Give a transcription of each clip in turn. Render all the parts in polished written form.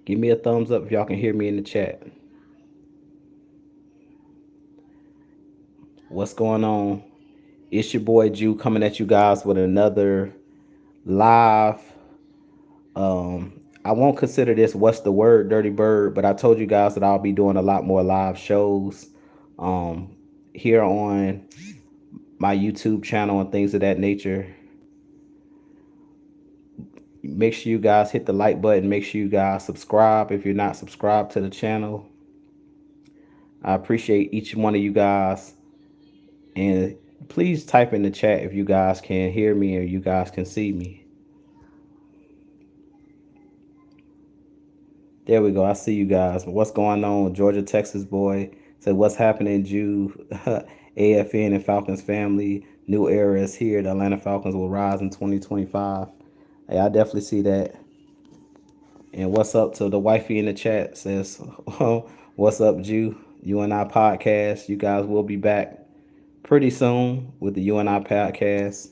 Give me a thumbs up if y'all can hear me in the chat. What's going on? It's your boy Jew coming at you guys with another live. I won't consider this what's the word, Dirty Bird, but I told you guys that I'll be doing a lot more live shows um, here on my YouTube channel and things of that nature. Make sure you guys hit the like button. Make sure you guys subscribe if you're not subscribed to the channel. I appreciate each one of you guys. And please type in the chat if you guys can hear me or you guys can see me. There we go. I see you guys. What's going on? Georgia, Texas boy. Said, what's happening, Jew? AFN and Falcons family. New era is here. The Atlanta Falcons will rise in 2025. Hey, I definitely see that. And what's up to the wifey in the chat? Says, what's up, Jew? You and I podcast. You guys will be back pretty soon with the You and I podcast.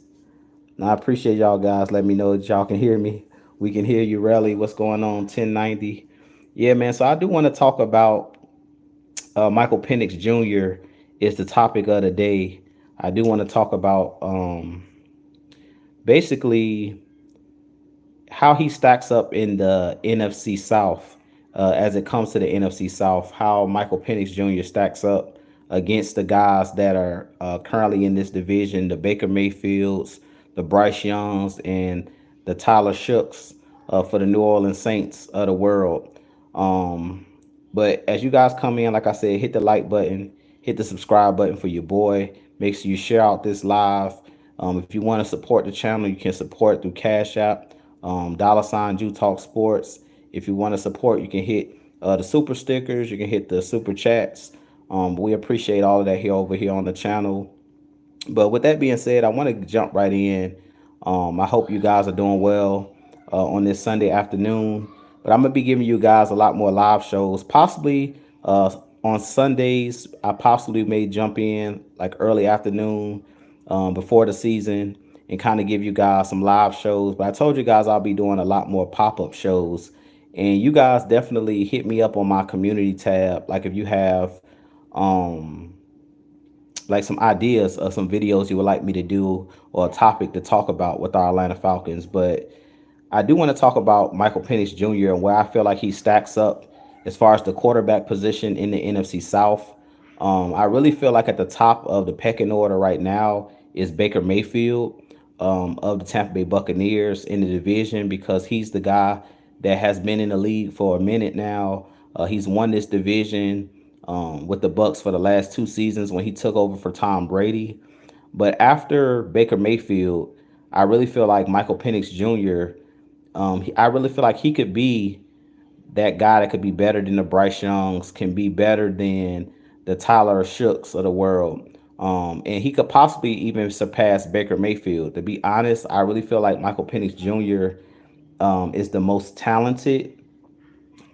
Now, I appreciate y'all guys. Let me know that y'all can hear me. We can hear you, Relly. What's going on? 1090. Yeah, man. So I do want to talk about Michael Penix Jr. is the topic of the day. I do want to talk about basically how he stacks up in the NFC South as it comes to the NFC South. How Michael Penix Jr. stacks up against the guys that are currently in this division, the Baker Mayfields, the Bryce Youngs, and the Tyler Shooks for the New Orleans Saints of the world. Um, but as you guys come in, like I said, hit the like button, hit the subscribe button for your boy. Make sure you share out this live. If you want to support the channel, you can support through Cash App, $ Jew Talk Sports. If you want to support, you can hit the super stickers. You can hit the super chats. We appreciate all of that here over here on the channel. But with that being said, I want to jump right in. I hope you guys are doing well on this Sunday afternoon. But I'm gonna be giving you guys a lot more live shows, possibly on Sundays. I possibly may jump in like early afternoon before the season and kind of give you guys some live shows. But I told you guys I'll be doing a lot more pop-up shows. And you guys definitely hit me up on my community tab. Like if you have um like some ideas of some videos you would like me to do or a topic to talk about with our Atlanta Falcons. But I do want to talk about Michael Penix Jr. and where I feel like he stacks up as far as the quarterback position in the NFC South. I really feel like at the top of the pecking order right now is Baker Mayfield of the Tampa Bay Buccaneers in the division because he's the guy that has been in the league for a minute now. He's won this division with the Bucs for the last 2 seasons when he took over for Tom Brady. But after Baker Mayfield, I really feel like Michael Penix Jr. I really feel like he could be that guy that could be better than the Bryce Youngs, can be better than the Tyler Shooks of the world. And he could possibly even surpass Baker Mayfield. To be honest, I really feel like Michael Penix Jr. Is the most talented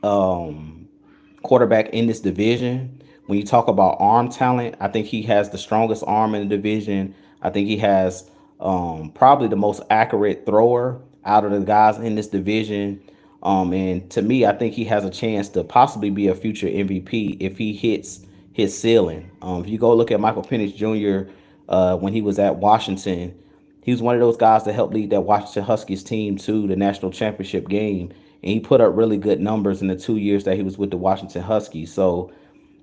quarterback in this division. When you talk about arm talent, I think he has the strongest arm in the division. I think he has probably the most accurate thrower out of the guys in this division. And to me, I think he has a chance to possibly be a future MVP if he hits his ceiling. If you go look at Michael Penix Jr. When he was at Washington, he was one of those guys that helped lead that Washington Huskies team to the national championship game. And he put up really good numbers in the 2 years that he was with the Washington Huskies. So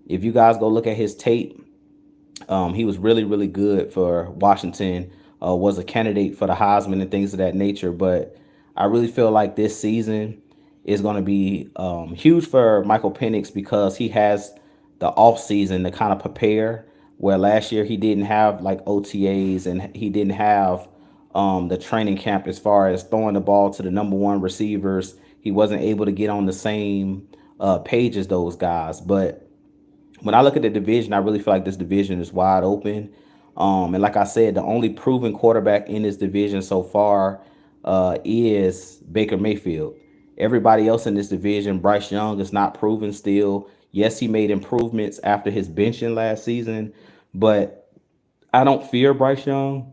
if you guys go look at his tape, he was really, really good for Washington, was a candidate for the Heisman and things of that nature. But I really feel like this season is going to be huge for Michael Penix because he has the off season to kind of prepare. Where last year he didn't have like OTAs and he didn't have the training camp as far as throwing the ball to the number one receivers. He wasn't able to get on the same page as those guys. But when I look at the division, I really feel like this division is wide open. And like I said, the only proven quarterback in this division so far is Baker Mayfield. Everybody else in this division, Bryce Young, is not proven still. Yes, he made improvements after his benching last season, but I don't fear Bryce Young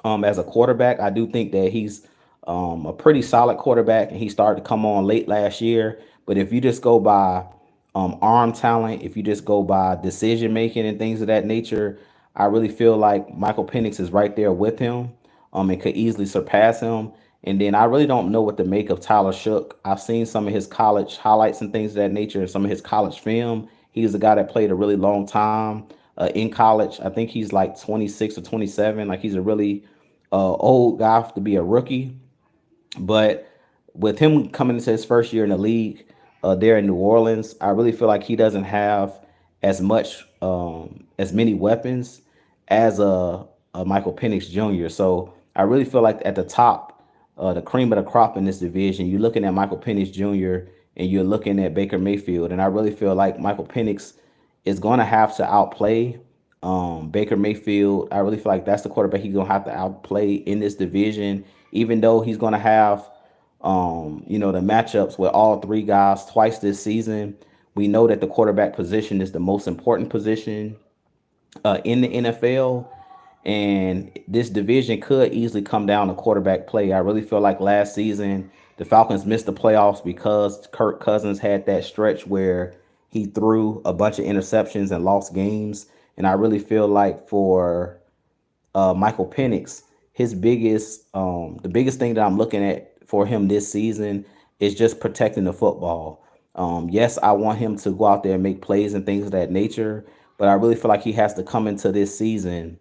as a quarterback. I do think that he's a pretty solid quarterback, and he started to come on late last year. But if you just go by arm talent, if you just go by decision making and things of that nature, I really feel like Michael Penix is right there with him, and could easily surpass him. And then I really don't know what to make of Tyler Shook. I've seen some of his college highlights and things of that nature, and some of his college film. He's a guy that played a really long time in college. I think he's like 26 or 27. Like he's a really old guy to be a rookie. But with him coming into his first year in the league, there in New Orleans, I really feel like he doesn't have as many weapons as a Michael Penix Jr. So I really feel like at the top, the cream of the crop in this division, you're looking at Michael Penix Jr. and you're looking at Baker Mayfield, and I really feel like Michael Penix is going to have to outplay Baker Mayfield. I really feel like that's the quarterback he's gonna have to outplay in this division, even though he's gonna have the matchups with all three guys twice this season. We know that the quarterback position is the most important position in the NFL, and this division could easily come down to quarterback play. I really feel like last season the Falcons missed the playoffs because Kirk Cousins had that stretch where he threw a bunch of interceptions and lost games. And I really feel like for Michael Penix, the biggest thing that I'm looking at for him this season is just protecting the football. Yes, I want him to go out there and make plays and things of that nature, but I really feel like he has to come into this season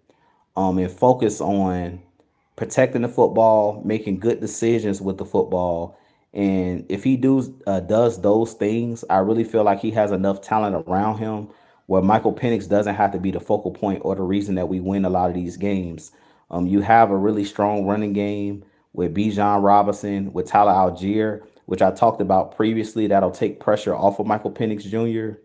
and focus on protecting the football, making good decisions with the football. And if he does those things, I really feel like he has enough talent around him where Michael Penix doesn't have to be the focal point or the reason that we win a lot of these games. You have a really strong running game with Bijan Robinson, with Tyler Algier, which I talked about previously. That'll take pressure off of Michael Penix Jr.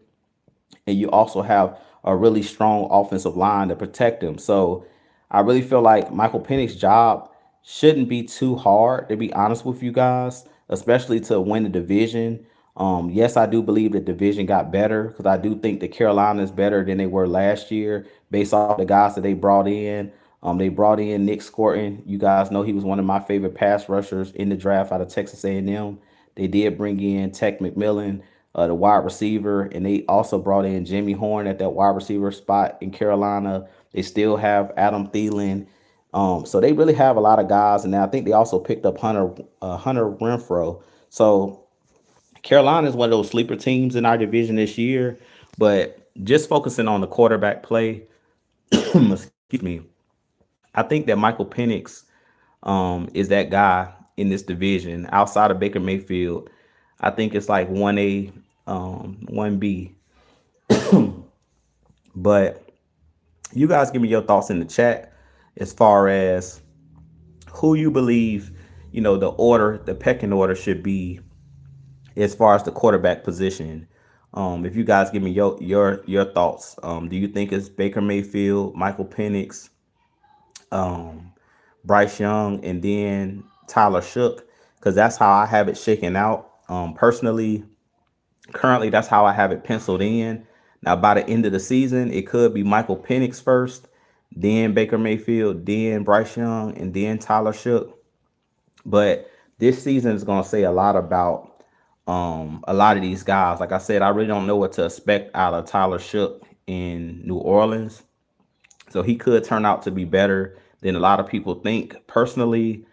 And you also have a really strong offensive line to protect him. So I really feel like Michael Penix's job shouldn't be too hard, to be honest with you guys, especially to win the division. Yes, I do believe the division got better because I do think that Carolina is better than they were last year based off the guys that they brought in. They brought in Nick Scorton. You guys know he was one of my favorite pass rushers in the draft out of Texas A&M. They did bring in Tech McMillan, the wide receiver, and they also brought in Jimmy Horn at that wide receiver spot in Carolina. They still have Adam Thielen. So they really have a lot of guys, and I think they also picked up Hunter Renfro. So Carolina is one of those sleeper teams in our division this year. But just focusing on the quarterback play, excuse me, I think that Michael Penix is that guy in this division outside of Baker Mayfield. I think it's like 1A, 1B. But you guys give me your thoughts in the chat as far as who you believe, the pecking order should be as far as the quarterback position. If you guys give me your thoughts, do you think it's Baker Mayfield, Michael Penix, um, Bryce Young, and then Tyler Shook? Because that's how I have it shaken out. Personally, currently, that's how I have it penciled in. Now, by the end of the season, it could be Michael Penix first, then Baker Mayfield, then Bryce Young, and then Tyler Shook. But this season is going to say a lot about a lot of these guys. Like I said, I really don't know what to expect out of Tyler Shook in New Orleans. So he could turn out to be better than a lot of people think. Personally,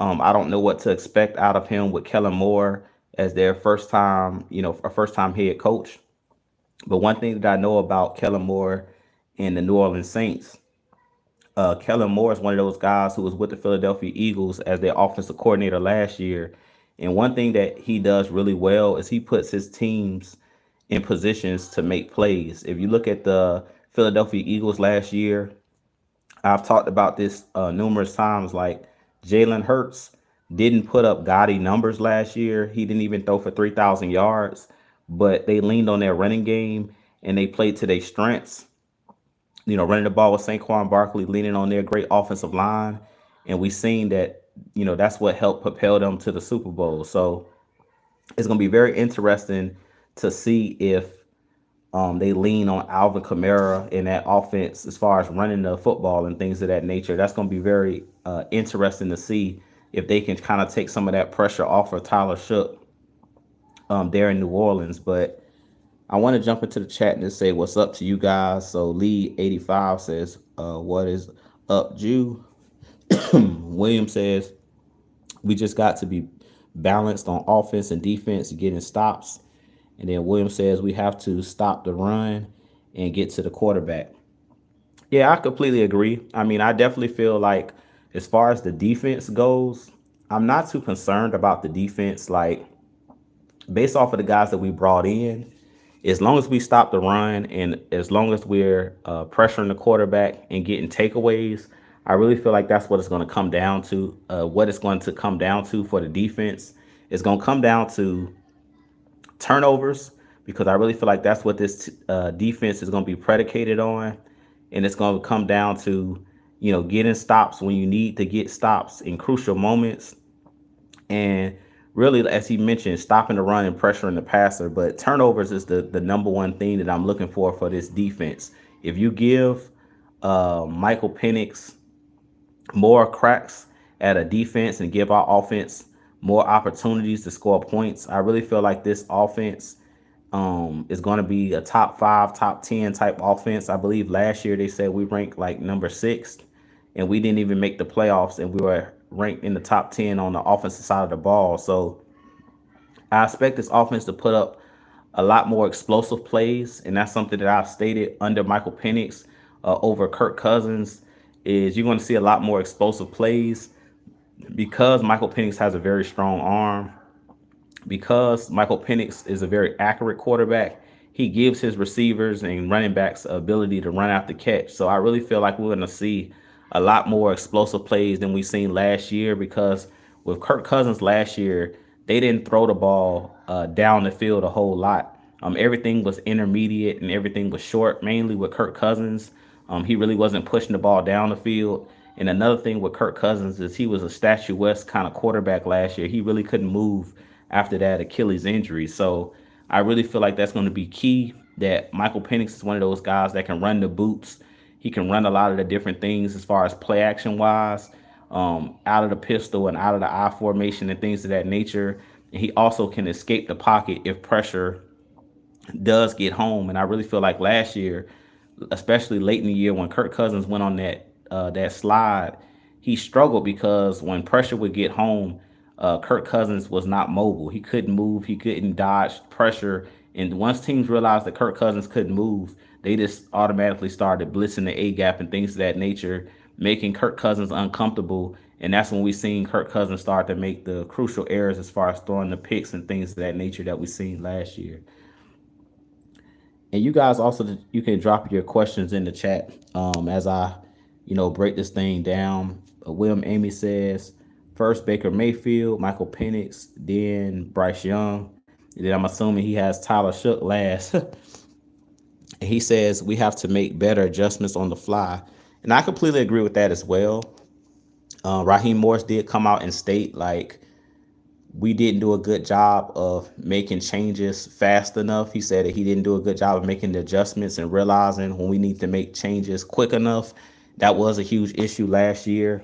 I don't know what to expect out of him with Kellen Moore as their first time head coach. But one thing that I know about Kellen Moore and the New Orleans Saints, Kellen Moore is one of those guys who was with the Philadelphia Eagles as their offensive coordinator last year. And one thing that he does really well is he puts his teams in positions to make plays. If you look at the Philadelphia Eagles last year, I've talked about this numerous times. Like Jalen Hurts didn't put up gaudy numbers last year. He didn't even throw for 3,000 yards, but they leaned on their running game and they played to their strengths. Running the ball with Saquon Barkley, leaning on their great offensive line, and we seen that. That's what helped propel them to the Super Bowl. So it's going to be very interesting to see if they lean on Alvin Kamara in that offense as far as running the football and things of that nature. That's going to be very interesting to see if they can kind of take some of that pressure off of Tyler Shook. there in New Orleans. But I want to jump into the chat and just say what's up to you guys. So Lee85 says, what is up, Jew? William says, we just got to be balanced on offense and defense, getting stops. And then William says we have to stop the run and get to the quarterback. Yeah, I completely agree. I mean, I definitely feel like as far as the defense goes, I'm not too concerned about the defense. Like, based off of the guys that we brought in, as long as we stop the run and as long as we're pressuring the quarterback and getting takeaways, I really feel like that's what it's going to come down to. What it's going to come down to for the defense is going to come down to turnovers, because I really feel like that's what this defense is going to be predicated on. And it's going to come down to, getting stops when you need to get stops in crucial moments. And really, as he mentioned, stopping the run and pressuring the passer. But turnovers is the number one thing that I'm looking for this defense. If you give Michael Penix more cracks at a defense and give our offense more opportunities to score points, I really feel like this offense is going to be a top 5, top 10 type offense. I believe last year they said we ranked like number 6, and we didn't even make the playoffs, and we were ranked in the top 10 on the offensive side of the ball. So I expect this offense to put up a lot more explosive plays, and that's something that I've stated under Michael Penix over Kirk Cousins. Is you're going to see a lot more explosive plays because Michael Penix has a very strong arm, because Michael Penix is a very accurate quarterback. He gives his receivers and running backs the ability to run out the catch. So I really feel like we're going to see a lot more explosive plays than we've seen last year, because with Kirk Cousins last year, they didn't throw the ball down the field a whole lot. Everything was intermediate and everything was short, mainly with Kirk Cousins. He really wasn't pushing the ball down the field. And another thing with Kirk Cousins is he was a statuesque kind of quarterback last year. He really couldn't move after that Achilles injury. So I really feel like that's going to be key, that Michael Penix is one of those guys that can run the boots. He can run a lot of the different things as far as play action wise, out of the pistol and out of the I formation and things of that nature. And he also can escape the pocket if pressure does get home. And I really feel like last year, especially late in the year when Kirk Cousins went on that slide, he struggled because when pressure would get home, Kirk Cousins was not mobile. He couldn't move. He couldn't dodge pressure. And once teams realized that Kirk Cousins couldn't move, they just automatically started blitzing the A gap and things of that nature, making Kirk Cousins uncomfortable. And that's when we seen Kirk Cousins start to make the crucial errors as far as throwing the picks and things of that nature that we seen last year. And you guys also, you can drop your questions in the chat as I, break this thing down. William Amy says, first Baker Mayfield, Michael Penix, then Bryce Young. And then I'm assuming he has Tyler Shook last. And he says we have to make better adjustments on the fly. And I completely agree with that as well. Raheem Morris did come out and state like we didn't do a good job of making changes fast enough. He said that he didn't do a good job of making the adjustments and realizing when we need to make changes quick enough. That was a huge issue last year.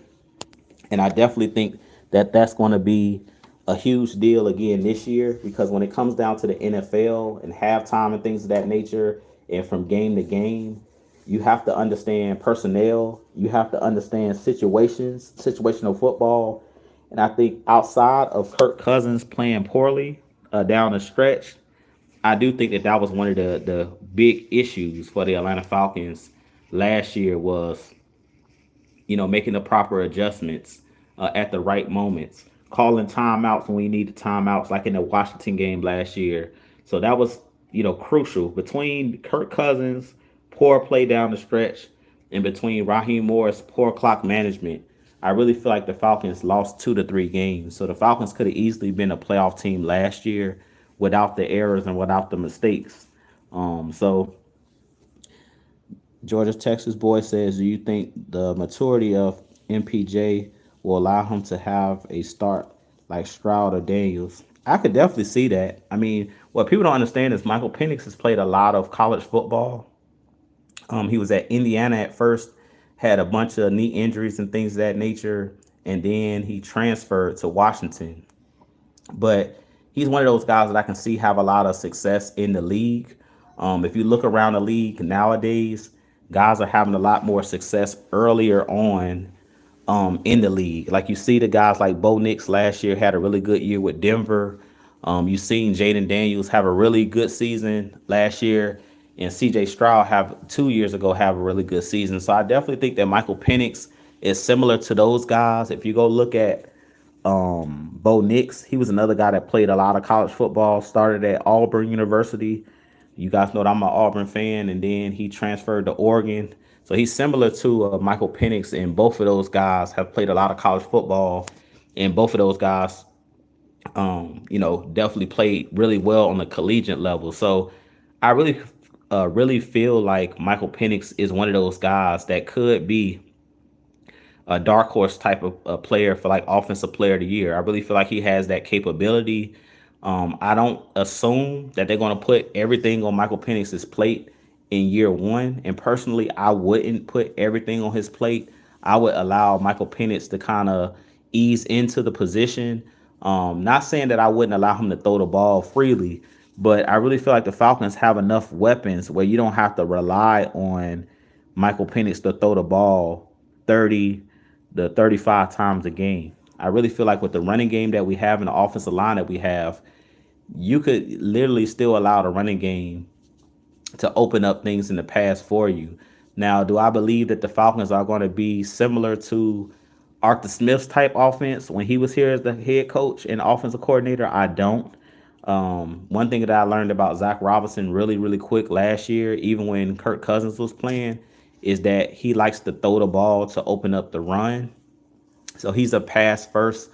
And I definitely think that that's going to be a huge deal again this year, because when it comes down to the NFL and halftime and things of that nature, and from game to game, you have to understand personnel. You have to understand situational football. And I think outside of Kirk Cousins playing poorly down the stretch, I do think that was one of the big issues for the Atlanta Falcons last year was, making the proper adjustments at the right moments, calling timeouts when we needed timeouts, like in the Washington game last year. So that was, crucial between Kirk Cousins, poor play down the stretch, and between Raheem Morris, poor clock management. I really feel like the Falcons lost 2 to 3 games. So the Falcons could have easily been a playoff team last year without the errors and without the mistakes. So Georgia Texas boy says, do you think the maturity of MPJ will allow him to have a start like Stroud or Daniels? I could definitely see that. I mean, what people don't understand is Michael Penix has played a lot of college football. He was at Indiana at first, had a bunch of knee injuries and things of that nature, and then he transferred to Washington. But He's one of those guys that I can see have a lot of success in the league. If you look around the league nowadays, guys are having a lot more success earlier on in the league. Like you see the guys like Bo Nix last year had a really good year with Denver. You seen Jaden Daniels have a really good season last year, and CJ Stroud have 2 years ago have a really good season. So I definitely think that Michael Penix is similar to those guys. If you go look at Bo Nix, he was another guy that played a lot of college football, started at Auburn University. You guys know that I'm an Auburn fan, and then he transferred to Oregon. So he's similar to Michael Penix, and both of those guys have played a lot of college football, and both of those guys, definitely played really well on the collegiate level. So I really feel like Michael Penix is one of those guys that could be a dark horse type of player for like offensive player of the year. I really feel like he has that capability. I don't assume that they're going to put everything on Michael Penix's plate in year one. And personally, I wouldn't put everything on his plate. I would allow Michael Penix to kind of ease into the position. Not saying that I wouldn't allow him to throw the ball freely, but I really feel like the Falcons have enough weapons where you don't have to rely on Michael Penix to throw the ball 30 to 35 times a game. I really feel like with the running game that we have and the offensive line that we have, you could literally still allow the running game to open up things in the past for you. Now, do I believe that the Falcons are going to be similar to Arthur Smith's type offense when he was here as the head coach and offensive coordinator? I don't. One thing that I learned about Zach Robinson really, really quick last year, even when Kirk Cousins was playing, is that he likes to throw the ball to open up the run. So he's a pass first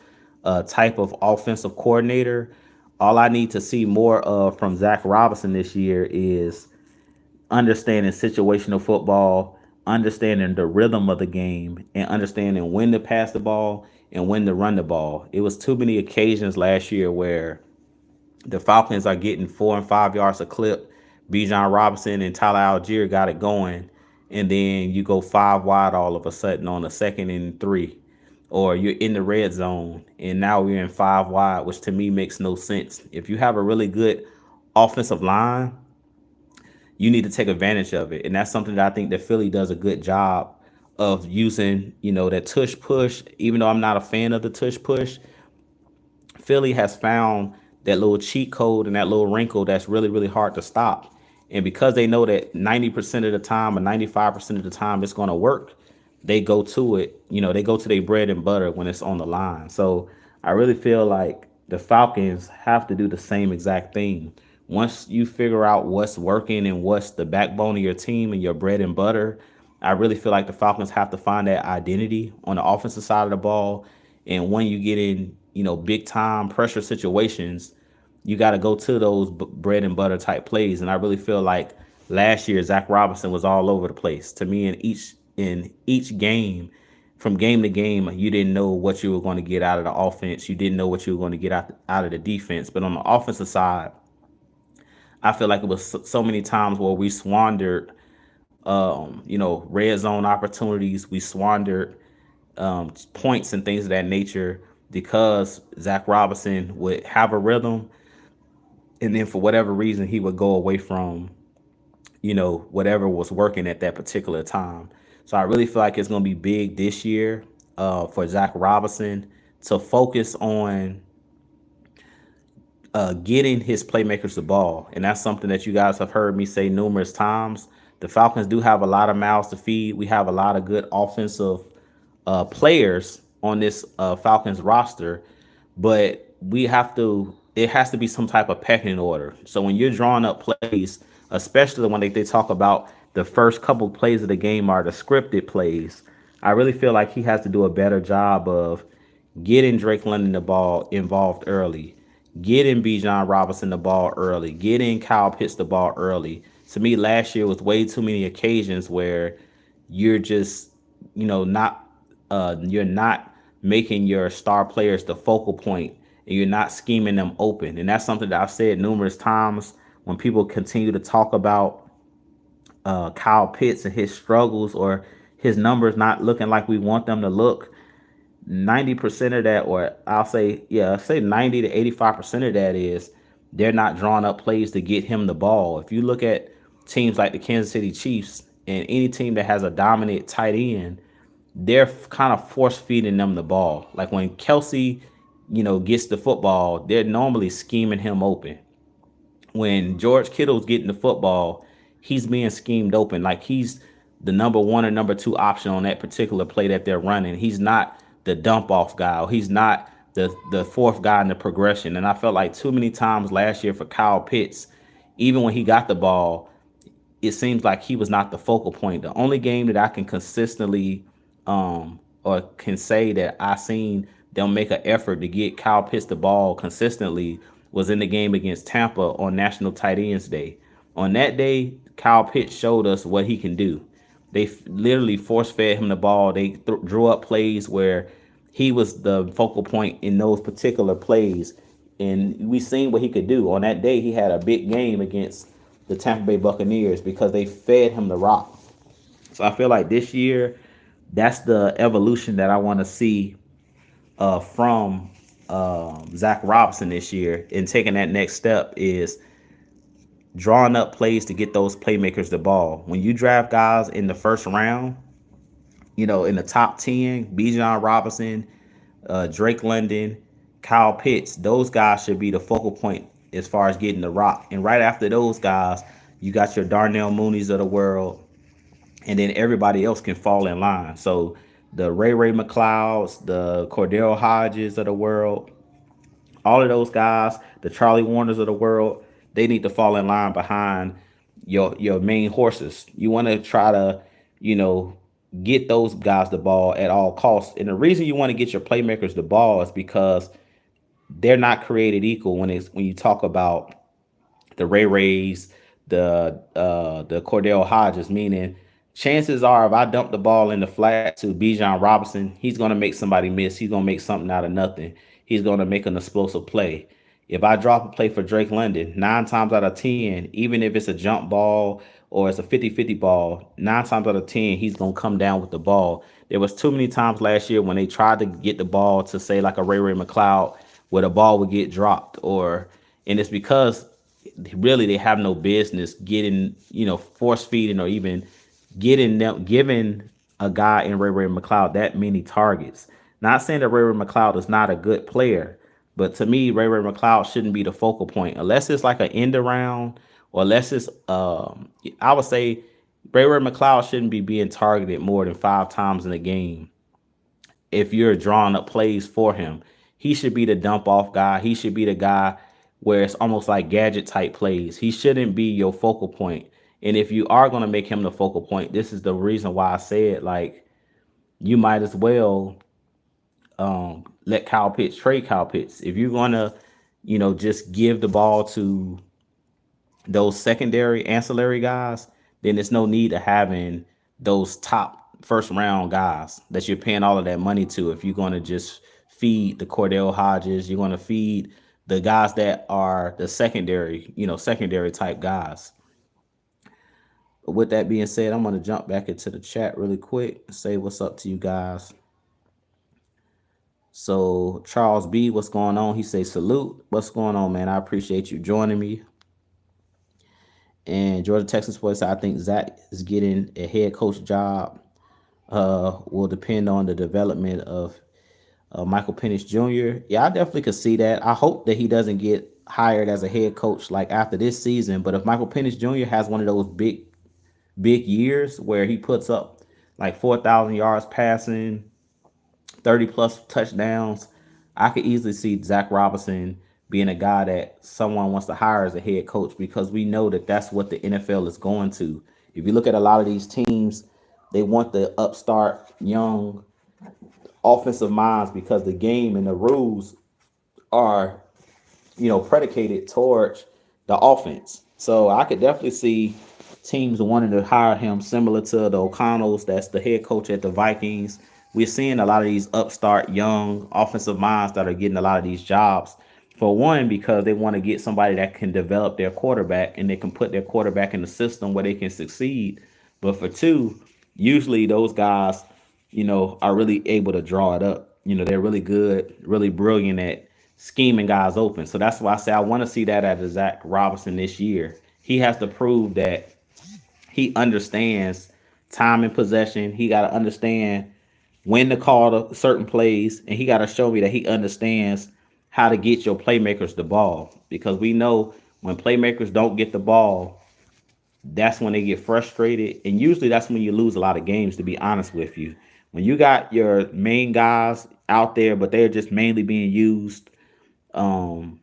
type of offensive coordinator. All I need to see more of from Zach Robinson this year is understanding situational football, understanding the rhythm of the game, and understanding when to pass the ball and when to run the ball. It was too many occasions last year where the Falcons are getting 4 and 5 yards a clip. Bijan Robinson and Tyler Algier got it going, and then you go 5 wide all of a sudden on a 2nd and 3, or you're in the red zone and now we're in 5 wide, which to me makes no sense. If you have a really good offensive line, you need to take advantage of it, and that's something that I think that Philly does a good job of using. That tush push. Even though I'm not a fan of the tush push, Philly has found that little cheat code and that little wrinkle that's really, really hard to stop. And because they know that 90% of the time or 95% of the time it's going to work, they go to it. They go to their bread and butter when it's on the line. So I really feel like the Falcons have to do the same exact thing. Once you figure out what's working and what's the backbone of your team and your bread and butter, I really feel like the Falcons have to find that identity on the offensive side of the ball. And when you get in, big time pressure situations, you got to go to those bread and butter type plays. And I really feel like last year Zach Robinson was all over the place. To me, in each game, from game to game, you didn't know what you were going to get out of the offense. You didn't know what you were going to get out of the defense. But on the offensive side, I feel like it was so many times where we squandered, red zone opportunities. We squandered points and things of that nature because Zach Robinson would have a rhythm, and then for whatever reason he would go away from whatever was working at that particular time. So I really feel like it's going to be big this year for Zach Robinson to focus on getting his playmakers the ball. And that's something that you guys have heard me say numerous times. The Falcons do have a lot of mouths to feed. We have a lot of good offensive players on this Falcons roster, but it has to be some type of pecking order. So when you're drawing up plays, especially when they talk about the first couple plays of the game are the scripted plays, I really feel like he has to do a better job of getting Drake London the ball involved early, getting Bijan Robinson the ball early, getting Kyle Pitts the ball early. To me, last year was way too many occasions where you're just, you're not making your star players the focal point, and you're not scheming them open. And that's something that I've said numerous times when people continue to talk about Kyle Pitts and his struggles or his numbers not looking like we want them to look. 90% of that, or I'll say, yeah, I'll say 90 to 85% of that is they're not drawing up plays to get him the ball. If you look at teams like the Kansas City Chiefs and any team that has a dominant tight end, they're kind of force feeding them the ball. Like when Kelsey, gets the football, they're normally scheming him open. When George Kittle's getting the football, he's being schemed open. Like he's the number one or number two option on that particular play that they're running. He's not the dump off guy. Or he's not the fourth guy in the progression. And I felt like too many times last year for Kyle Pitts, even when he got the ball, it seems like he was not the focal point. The only game that I can consistently or can say that I seen them make an effort to get Kyle Pitts the ball consistently was in the game against Tampa on National Tight Ends Day. On that day, Kyle Pitts showed us what he can do. They literally force fed him the ball. They drew up plays where he was the focal point in those particular plays, and we seen what he could do. On that day, he had a big game against the Tampa Bay Buccaneers because they fed him the rock. So I feel like this year, that's the evolution that I want to see from Zach Robinson this year. And taking that next step is drawing up plays to get those playmakers the ball. When you draft guys in the first round, in the top 10, Bijan Robinson, Drake London, Kyle Pitts, those guys should be the focal point as far as getting the rock. And right after those guys, you got your Darnell Mooney's of the world, and then everybody else can fall in line. So the Ray McLeods, the Cordell Hodges of the world, all of those guys, the Charlie Warners of the world, they need to fall in line behind your main horses. You want to try to, get those guys the ball at all costs. And the reason you want to get your playmakers the ball is because they're not created equal when you talk about the Rays, the Cordell Hodges, meaning chances are if I dump the ball in the flat to Bijan Robinson, he's gonna make somebody miss. He's gonna make something out of nothing. He's gonna make an explosive play. If I drop a play for Drake London, 9 times out of 10, even if it's a jump ball or it's a 50-50 ball, 9 times out of 10, he's going to come down with the ball. There was too many times last year when they tried to get the ball to, say, like a Ray McLeod, where the ball would get dropped. And it's because really they have no business getting, force feeding or even giving a guy in Ray McLeod that many targets. Not saying that Ray McLeod is not a good player, but to me, Ray McLeod shouldn't be the focal point unless it's like an end around, or unless it's I would say Ray McLeod shouldn't be being targeted more than 5 times in a game. If you're drawing up plays for him, he should be the dump off guy. He should be the guy where it's almost like gadget type plays. He shouldn't be your focal point. And if you are going to make him the focal point, this is the reason why I said, like, you might as well let Kyle Pitts trade Kyle Pitts. If you're going to, just give the ball to those secondary ancillary guys, then there's no need to having those top first round guys that you're paying all of that money to. If you're going to just feed the Cordell Hodges, you're going to feed the guys that are the secondary type guys. But with that being said, I'm going to jump back into the chat really quick and say what's up to you guys. So Charles B, what's going on? He says salute. What's going on, man? I appreciate you joining me. And Georgia Texas Boy said, I think Zach is getting a head coach job. Will depend on the development of Michael Penix Jr. Yeah, I definitely could see that. I hope that he doesn't get hired as a head coach like after this season. But if Michael Penix Jr. has one of those big years where he puts up like 4,000 yards passing, 30 plus touchdowns, I could easily see Zach Robinson being a guy that someone wants to hire as a head coach, because we know that that's what the NFL is going to. If you look at a lot of these teams, they want the upstart, young offensive minds because the game and the rules are, predicated towards the offense. So I could definitely see teams wanting to hire him, similar to the O'Connells, that's the head coach at the Vikings. We're seeing a lot of these upstart, young offensive minds that are getting a lot of these jobs. For one, because they want to get somebody that can develop their quarterback and they can put their quarterback in the system where they can succeed. But for two, usually those guys, are really able to draw it up. They're really good, really brilliant at scheming guys open. So that's why I say I want to see that out of Zach Robinson this year. He has to prove that he understands time and possession. He got to understand when to call certain plays, and he got to show me that he understands how to get your playmakers the ball. Because we know when playmakers don't get the ball, that's when they get frustrated, and usually that's when you lose a lot of games. To be honest with you, when you got your main guys out there, but they're just mainly being used, um,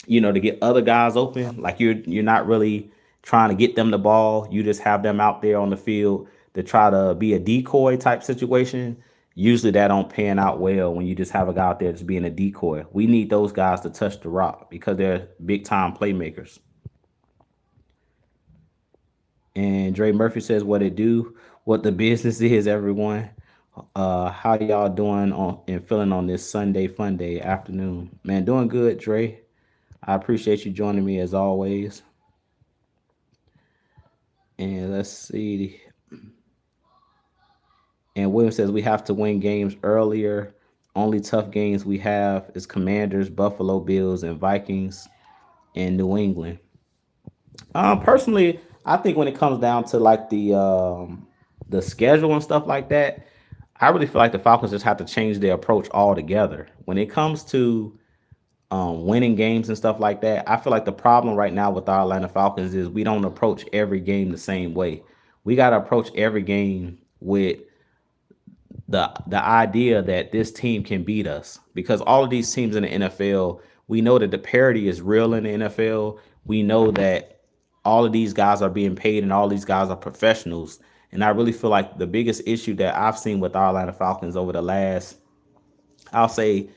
to get other guys open. Like you're not really trying to get them the ball. You just have them out there on the field to try to be a decoy type situation. Usually that don't pan out well when you just have a guy out there just being a decoy. We need those guys to touch the rock because they're big time playmakers. And Dre Murphy says what it do, what the business is, everyone. How y'all doing on and feeling on this Sunday fun day afternoon? Man, doing good, Dre. I appreciate you joining me as always. And let's see. And William says we have to win games earlier. Only tough games we have is Commanders, Buffalo Bills, and Vikings and New England. Personally, I think when it comes down to like the schedule and stuff like that, I really feel like the Falcons just have to change their approach altogether. When it comes to winning games and stuff like that, I feel like the problem right now with our Atlanta Falcons is we don't approach every game the same way. We got to approach every game with the idea that this team can beat us, because all of these teams in the NFL, we know that the parity is real in the NFL. We know that all of these guys are being paid and all these guys are professionals. And I really feel like the biggest issue that I've seen with our Atlanta Falcons over the last, I'll say,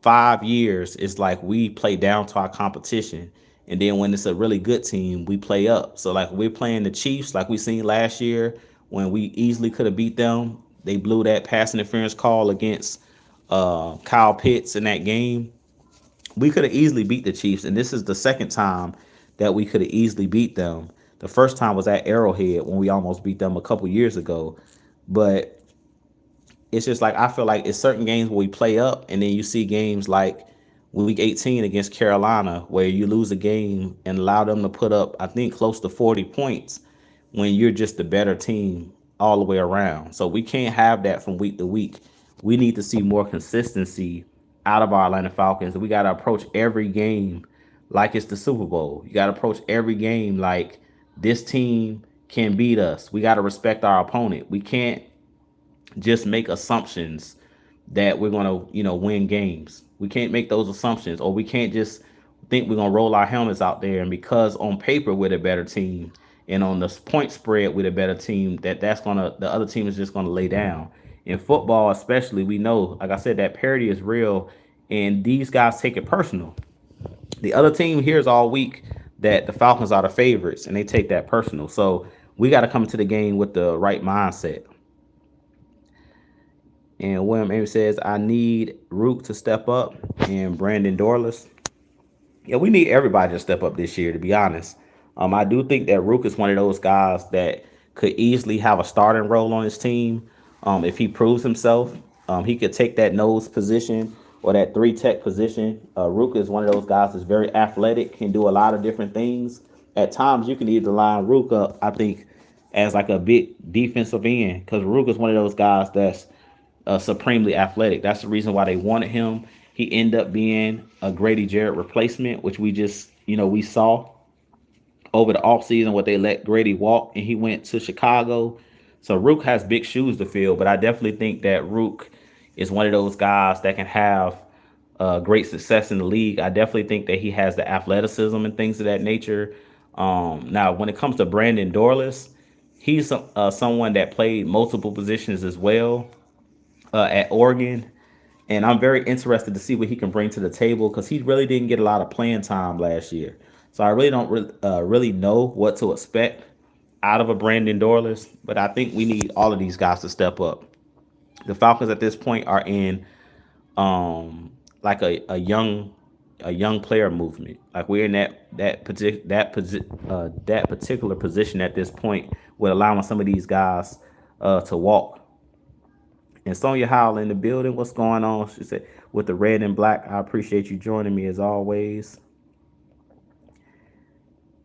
5 years is like we play down to our competition. And then when it's a really good team, we play up. So like we're playing the Chiefs like we seen last year when we easily could have beat them. They blew that pass interference call against Kyle Pitts in that game. We could have easily beat the Chiefs, and this is the second time that we could have easily beat them. The first time was at Arrowhead when we almost beat them a couple years ago. But it's just like I feel like it's certain games where we play up, and then you see games like Week 18 against Carolina where you lose a game and allow them to put up, I think, close to 40 points when you're just the better team all the way around. So we can't have that from week to week. We need to see more consistency out of our Atlanta Falcons. We got to approach every game like it's the Super Bowl. You got to approach every game like this team can beat us. We got to respect our opponent. We can't just make assumptions that we're going to, win games. We can't make those assumptions, or we can't just think we're going to roll our helmets out there. And because on paper we're the better team and on the point spread we're the better team, the other team is just going to lay down. In football, especially, we know, like I said, that parity is real, and these guys take it personal. The other team hears all week that the Falcons are the favorites, and they take that personal. So we got to come to the game with the right mindset. And William Amy says, I need Rook to step up and Brandon Dorless. Yeah, we need everybody to step up this year, to be honest. I do think that Rook is one of those guys that could easily have a starting role on his team. If he proves himself, he could take that nose position or that three tech position. Rook is one of those guys that's very athletic, can do a lot of different things. At times, you can either line Rook up, I think, as like a big defensive end, because Rook is one of those guys that's supremely athletic. That's the reason why they wanted him. He ended up being a Grady Jarrett replacement, which we just, we saw over the offseason what they let Grady walk and he went to Chicago. So Rook has big shoes to fill, but I definitely think that Rook is one of those guys that can have great success in the league. I definitely think that he has the athleticism and things of that nature. Now, when it comes to Brandon Dorless, he's someone that played multiple positions as well at Oregon. And I'm very interested to see what he can bring to the table because he really didn't get a lot of playing time last year. So I really don't really know what to expect out of a Brandon Dorless. But I think we need all of these guys to step up. The Falcons at this point are in like a young player movement. Like we're in that particular position at this point with allowing some of these guys to walk. And Sonia Howell in the building. What's going on? She said, with the red and black. I appreciate you joining me as always.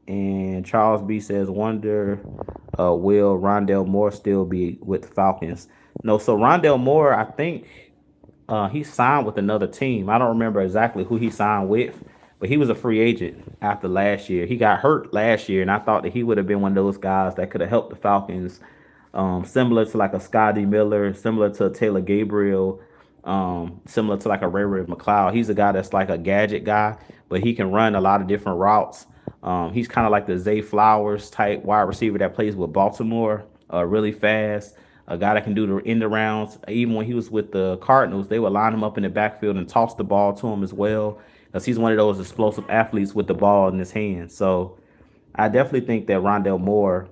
And Charles B says, wonder will Rondell Moore still be with the Falcons? No, so Rondell Moore, I think he signed with another team. I don't remember exactly who he signed with, but he was a free agent after last year. He got hurt last year, and I thought that he would have been one of those guys that could have helped the Falcons, similar to like a Scotty Miller, similar to Taylor Gabriel, similar to like a Ray Ray McLeod. He's a guy that's like a gadget guy, but he can run a lot of different routes. He's kind of like the Zay Flowers type wide receiver that plays with Baltimore, really fast. A guy that can do the end rounds. Even when he was with the Cardinals, they would line him up in the backfield and toss the ball to him as well, because he's one of those explosive athletes with the ball in his hands. So I definitely think that Rondell Moore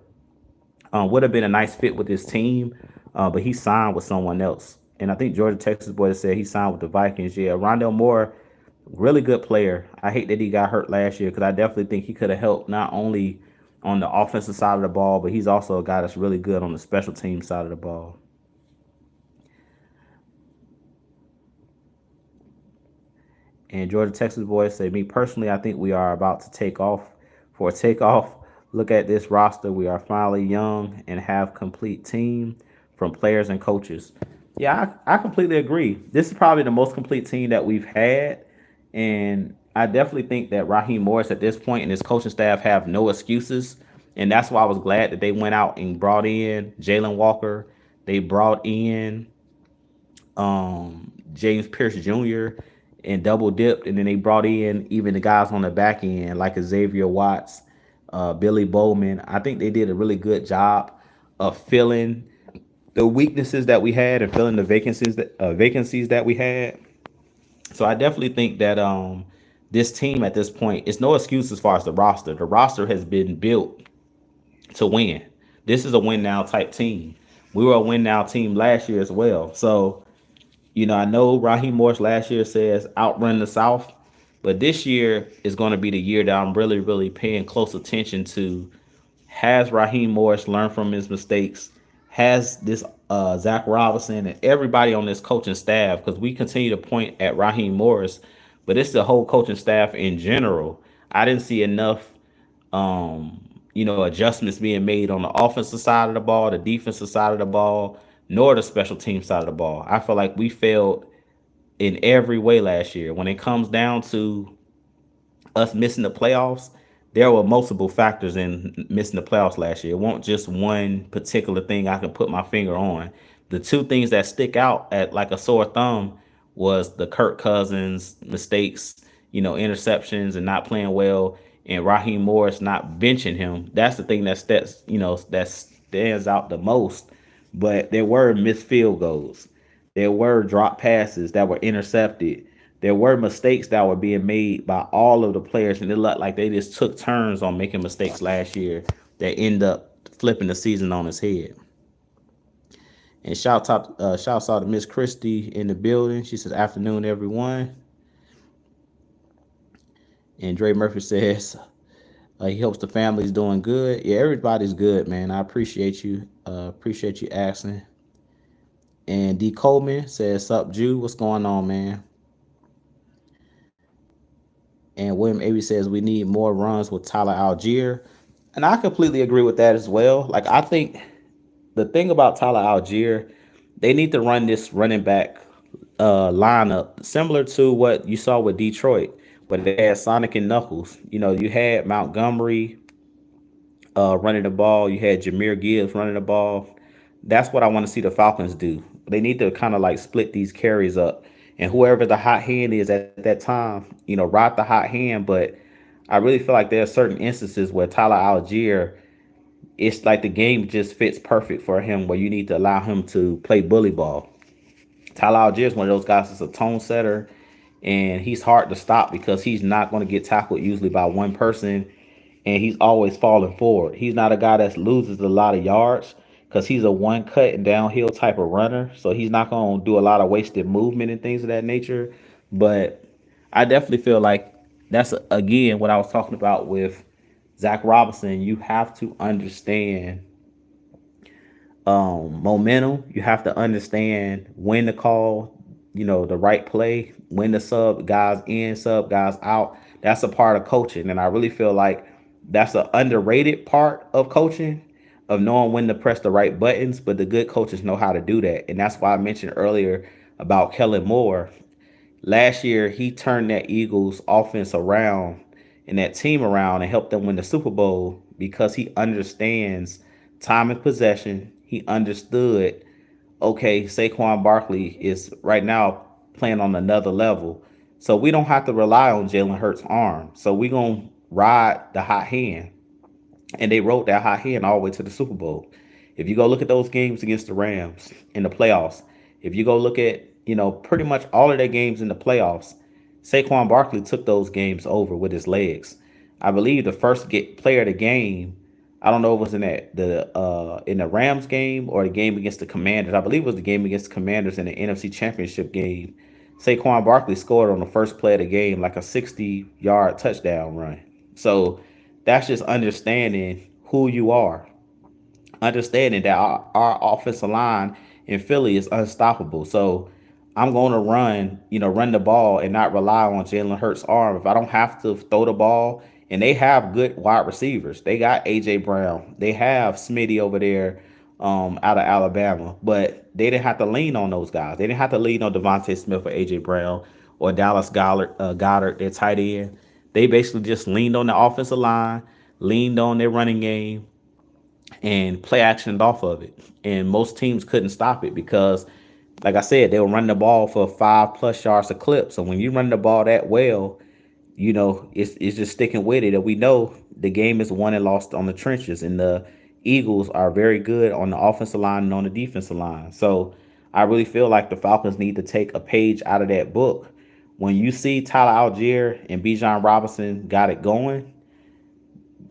would have been a nice fit with his team, but he signed with someone else. And I think Georgia Texas boy said he signed with the Vikings. Yeah, Rondell Moore, really good player. I hate that he got hurt last year because I definitely think he could have helped not only on the offensive side of the ball, but he's also a guy that's really good on the special team side of the ball. And Georgia Texas boys say, me personally, I think we are about to take off. For a takeoff, look at this roster. We are finally young and have complete team from players and coaches. Yeah, I completely agree. This is probably the most complete team that we've had. And I definitely think that Raheem Morris at this point and his coaching staff have no excuses. And that's why I was glad that they went out and brought in Jalen Walker. They brought in James Pierce Jr. and double dipped, and then they brought in even the guys on the back end like Xavier Watts, Billy Bowman. I think they did a really good job of filling the weaknesses that we had and filling the vacancies that we had. So I definitely think that this team at this point, it's no excuse as far as the roster. The roster has been built to win. This is a win now type team. We were a win now team last year as well. So I know Raheem Morris last year says outrun the South, but this year is going to be the year that I'm really, really paying close attention to. Has Raheem Morris learned from his mistakes? Has this Zach Robinson and everybody on this coaching staff, because we continue to point at Raheem Morris, but it's the whole coaching staff in general. I didn't see enough adjustments being made on the offensive side of the ball, the defensive side of the ball, nor the special team side of the ball. I feel like we failed in every way last year. When it comes down to us missing the playoffs, there were multiple factors in missing the playoffs last year. It won't just one particular thing I can put my finger on. The two things that stick out at like a sore thumb was the Kirk Cousins mistakes, interceptions and not playing well, and Raheem Morris not benching him. That's the thing that stands out the most. But there were missed field goals. There were drop passes that were intercepted. There were mistakes that were being made by all of the players, and it looked like they just took turns on making mistakes last year that end up flipping the season on its head. And shouts out to Miss Christie in the building. She says, "Afternoon, everyone." And Dre Murphy says he hopes the family's doing good. Yeah, everybody's good, man. I appreciate you. Appreciate you asking. And D Coleman says, "Sup, Jew? What's going on, man?" And William Avery says we need more runs with Tyler Algier. And I completely agree with that as well. Like, I think the thing about Tyler Algier, they need to run this running back lineup similar to what you saw with Detroit, but they had Sonic and Knuckles. You had Montgomery running the ball, you had Jameer Gibbs running the ball. That's what I want to see the Falcons do. They need to kind of like split these carries up, and whoever the hot hand is at that time, ride the hot hand. But I really feel like there are certain instances where Tyler Algier, it's like the game just fits perfect for him, where you need to allow him to play bully ball. Tyler Algier is one of those guys that's a tone setter, and he's hard to stop because he's not going to get tackled usually by one person, and he's always falling forward. He's not a guy that loses a lot of yards because he's a one cut and downhill type of runner, so he's not going to do a lot of wasted movement and things of that nature. But I definitely feel like that's again what I was talking about with Zach Robinson. You have to understand momentum. You have to understand when to call, the right play, when to sub guys in, sub guys out. That's a part of coaching, and I really feel like that's an underrated part of coaching, of knowing when to press the right buttons. But the good coaches know how to do that, and that's why I mentioned earlier about Kellen Moore. Last year, he turned that Eagles offense around and that team around and helped them win the Super Bowl because he understands time and possession. He understood, okay, Saquon Barkley is right now playing on another level. So we don't have to rely on Jalen Hurts' arm. So we're going to ride the hot hand, and they rode that hot hand all the way to the Super Bowl. If you go look at those games against the Rams in the playoffs, if you go look at, pretty much all of their games in the playoffs, Saquon Barkley took those games over with his legs. I believe the first player of the game, I don't know if it was in the Rams game or the game against the Commanders. I believe it was the game against the Commanders in the NFC Championship game. Saquon Barkley scored on the first play of the game, like a 60-yard touchdown run. So that's just understanding who you are, understanding that our offensive line in Philly is unstoppable. So I'm going to run the ball and not rely on Jalen Hurts' arm. If I don't have to throw the ball, and they have good wide receivers, they got AJ Brown, they have Smitty over there, out of Alabama, but they didn't have to lean on those guys. They didn't have to lean on Devontae Smith or AJ Brown or Dallas Goddard, their tight end. They basically just leaned on the offensive line, leaned on their running game, and play actioned off of it. And most teams couldn't stop it because, like I said, they were running the ball for 5+ yards a clip. So when you run the ball that well, it's just sticking with it. And we know the game is won and lost on the trenches, and the Eagles are very good on the offensive line and on the defensive line. So I really feel like the Falcons need to take a page out of that book. When you see Tyler Algier and Bijan Robinson got it going,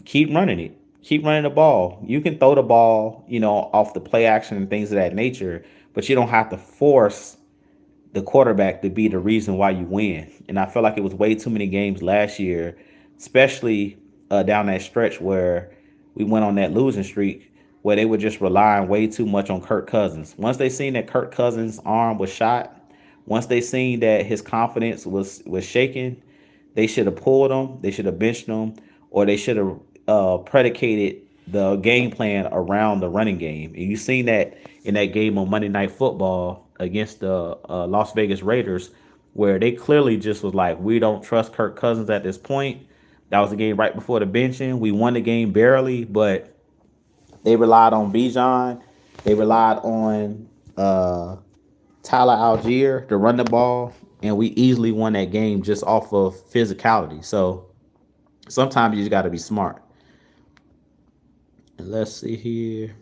keep running it. Keep running the ball. You can throw the ball, off the play action and things of that nature, but you don't have to force the quarterback to be the reason why you win. And I feel like it was way too many games last year, especially down that stretch where we went on that losing streak, where they were just relying way too much on Kirk Cousins. Once they seen that Kirk Cousins' arm was shot, once they seen that his confidence was shaken, they should have pulled him, they should have benched him, or they should have predicated the game plan around the running game. And you seen that in that game on Monday Night Football against the Las Vegas Raiders, where they clearly just was like, we don't trust Kirk Cousins at this point. That was the game right before the benching. We won the game barely, but they relied on Bijan. They relied on Tyler Algier to run the ball, and we easily won that game just off of physicality. So sometimes you just got to be smart. And let's see here.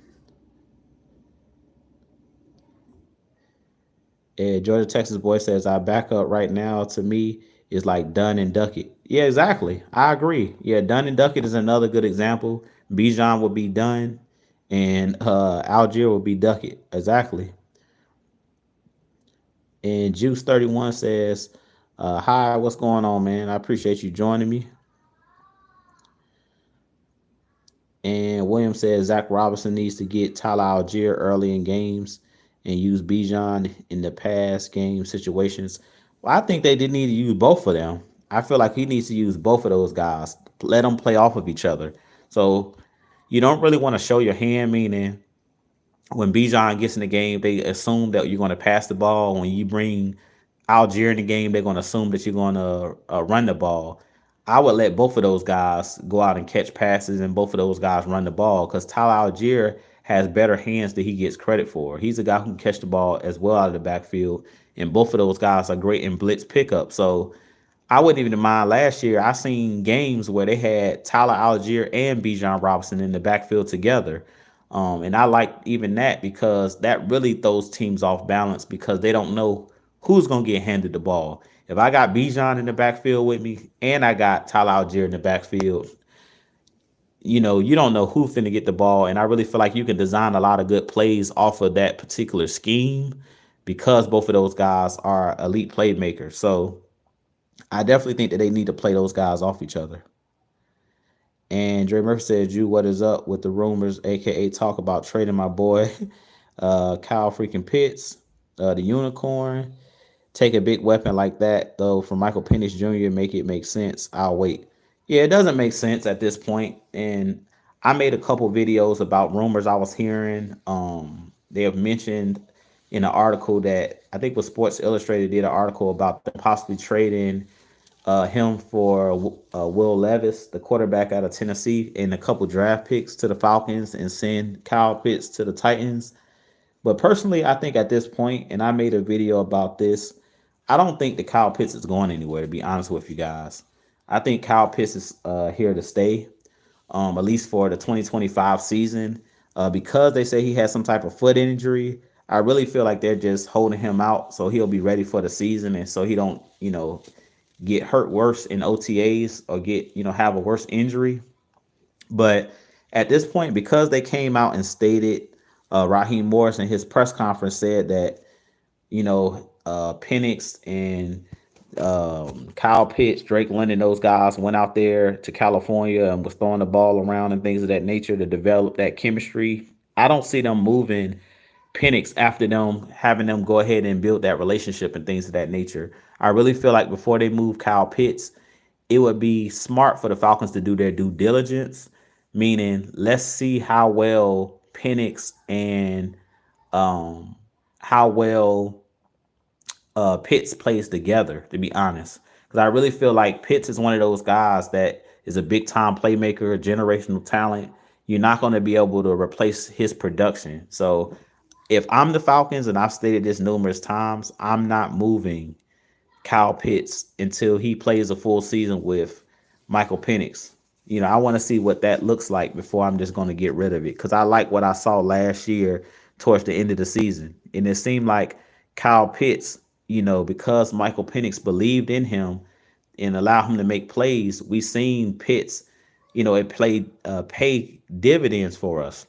Georgia Texas boy says our backup right now to me is like Dunn and Duckett. Yeah, exactly. I agree. Yeah, Dunn and Duckett is another good example. Bijan would be Dunn, and Algier would be Duckett. Exactly. And Juice 31 says, "Hi, what's going on, man? I appreciate you joining me." And William says Zach Robinson needs to get Tyler Algier early in games and use Bijan in the pass game situations. Well, I think they did need to use both of them. I feel like he needs to use both of those guys. Let them play off of each other. So you don't really want to show your hand, meaning when Bijan gets in the game, they assume that you're going to pass the ball. When you bring Algier in the game, they're going to assume that you're going to run the ball. I would let both of those guys go out and catch passes, and both of those guys run the ball, because Tyler Algier has better hands than he gets credit for. He's a guy who can catch the ball as well out of the backfield, and both of those guys are great in blitz pickup. So I wouldn't even mind last year. I seen games where they had Tyler Algier and Bijan Robinson in the backfield together. And I like even that because that really throws teams off balance because they don't know who's going to get handed the ball. If I got Bijan in the backfield with me and I got Tyler Algier in the backfield, you don't know who's going to get the ball. And I really feel like you can design a lot of good plays off of that particular scheme because both of those guys are elite playmakers. So I definitely think that they need to play those guys off each other. And Dre Murphy said, "You, what is up with the rumors, aka talk about trading my boy, Kyle freaking Pitts, the unicorn? Take a big weapon like that though from Michael Penix Jr. Make it make sense. I'll wait." Yeah, it doesn't make sense at this point. And I made a couple videos about rumors I was hearing. They have mentioned in an article that I think was Sports Illustrated did an article about them possibly trading him for Will Levis, the quarterback out of Tennessee, and a couple draft picks to the Falcons and send Kyle Pitts to the Titans. But personally, I think at this point, and I made a video about this, I don't think that Kyle Pitts is going anywhere, to be honest with you guys. I think Kyle Pitts is here to stay, at least for the 2025 season. Because they say he has some type of foot injury, I really feel like they're just holding him out so he'll be ready for the season and so he don't, get hurt worse in OTAs or get, have a worse injury. But at this point, because they came out and stated, Raheem Morris in his press conference said that, Penix and Kyle Pitts, Drake London, those guys went out there to California and was throwing the ball around and things of that nature to develop that chemistry. I don't see them moving Penix after them having them go ahead and build that relationship and things of that nature. I really feel like before they move Kyle Pitts, it would be smart for the Falcons to do their due diligence, meaning let's see how well Penix and how well Pitts plays together, to be honest. Because I really feel like Pitts is one of those guys that is a big time playmaker, a generational talent. You're not going to be able to replace his production. So if I'm the Falcons, and I've stated this numerous times, I'm not moving Kyle Pitts until he plays a full season with Michael Penix. I want to see what that looks like before I'm just going to get rid of it because I like what I saw last year towards the end of the season. And it seemed like Kyle Pitts, because Michael Penix believed in him and allowed him to make plays, we seen Pitts, it played pay dividends for us.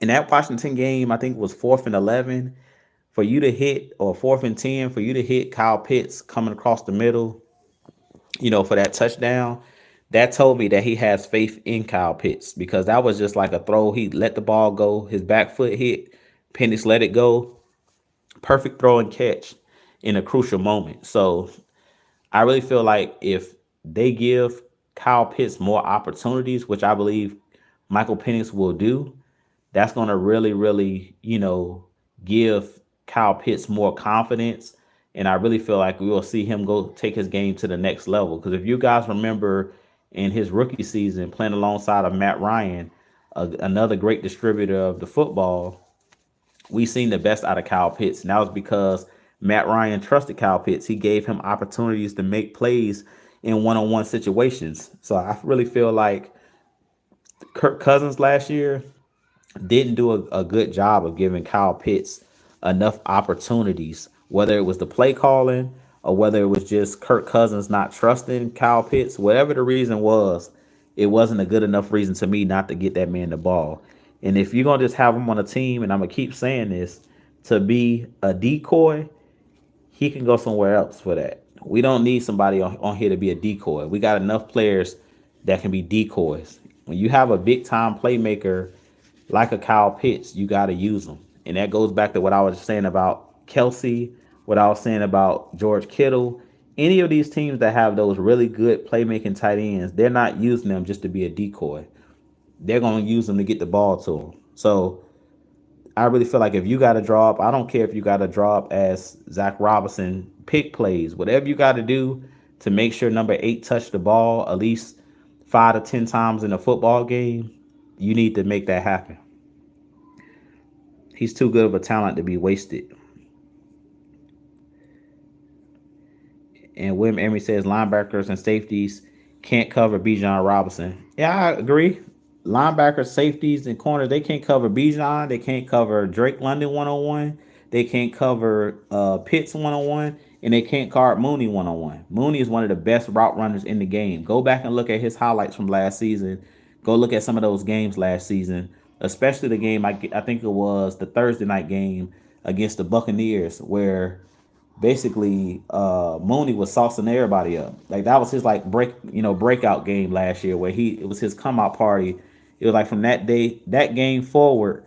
In that Washington game, I think it was 4th and 11 for you to hit, or 4th and 10 for you to hit Kyle Pitts coming across the middle, for that touchdown. That told me that he has faith in Kyle Pitts because that was just like a throw. He let the ball go. His back foot hit. Penix let it go. Perfect throw and catch in a crucial moment. So I really feel like if they give Kyle Pitts more opportunities, which I believe Michael Penix will do, that's going to really, really, give Kyle Pitts more confidence. And I really feel like we will see him go take his game to the next level. Because if you guys remember in his rookie season playing alongside of Matt Ryan, another great distributor of the football, we seen the best out of Kyle Pitts. And that was because Matt Ryan trusted Kyle Pitts. He gave him opportunities to make plays in one-on-one situations. So I really feel like Kirk Cousins last year didn't do a good job of giving Kyle Pitts enough opportunities, whether it was the play calling or whether it was just Kirk Cousins not trusting Kyle Pitts. Whatever the reason was, it wasn't a good enough reason to me not to get that man the ball. And if you're going to just have him on a team, and I'm going to keep saying this, to be a decoy, he can go somewhere else for that. We don't need somebody on here to be a decoy. We got enough players that can be decoys. When you have a big time playmaker like a Kyle Pitts, you got to use them. And that goes back to what I was saying about Kelsey, what I was saying about George Kittle. Any of these teams that have those really good playmaking tight ends, they're not using them just to be a decoy. They're going to use them to get the ball to them. So I really feel like if you got to drop, I don't care if you got to drop as Zach Robinson pick plays, whatever you got to do to make sure number 8 touch the ball at least 5 to 10 times in a football game, you need to make that happen. He's too good of a talent to be wasted. And William Emery says linebackers and safeties can't cover Bijan Robinson. Yeah, I agree. Linebackers, safeties, and corners, they can't cover Bijan. They can't cover Drake London one-on-one. They can't cover Pitts one-on-one. And they can't guard Mooney one-on-one. Mooney is one of the best route runners in the game. Go back and look at his highlights from last season. Go look at some of those games last season, especially the game, I think it was the Thursday night game against the Buccaneers, where basically Mooney was saucing everybody up. Like that was his like breakout game last year where it was his come out party. It was like from that day, that game forward,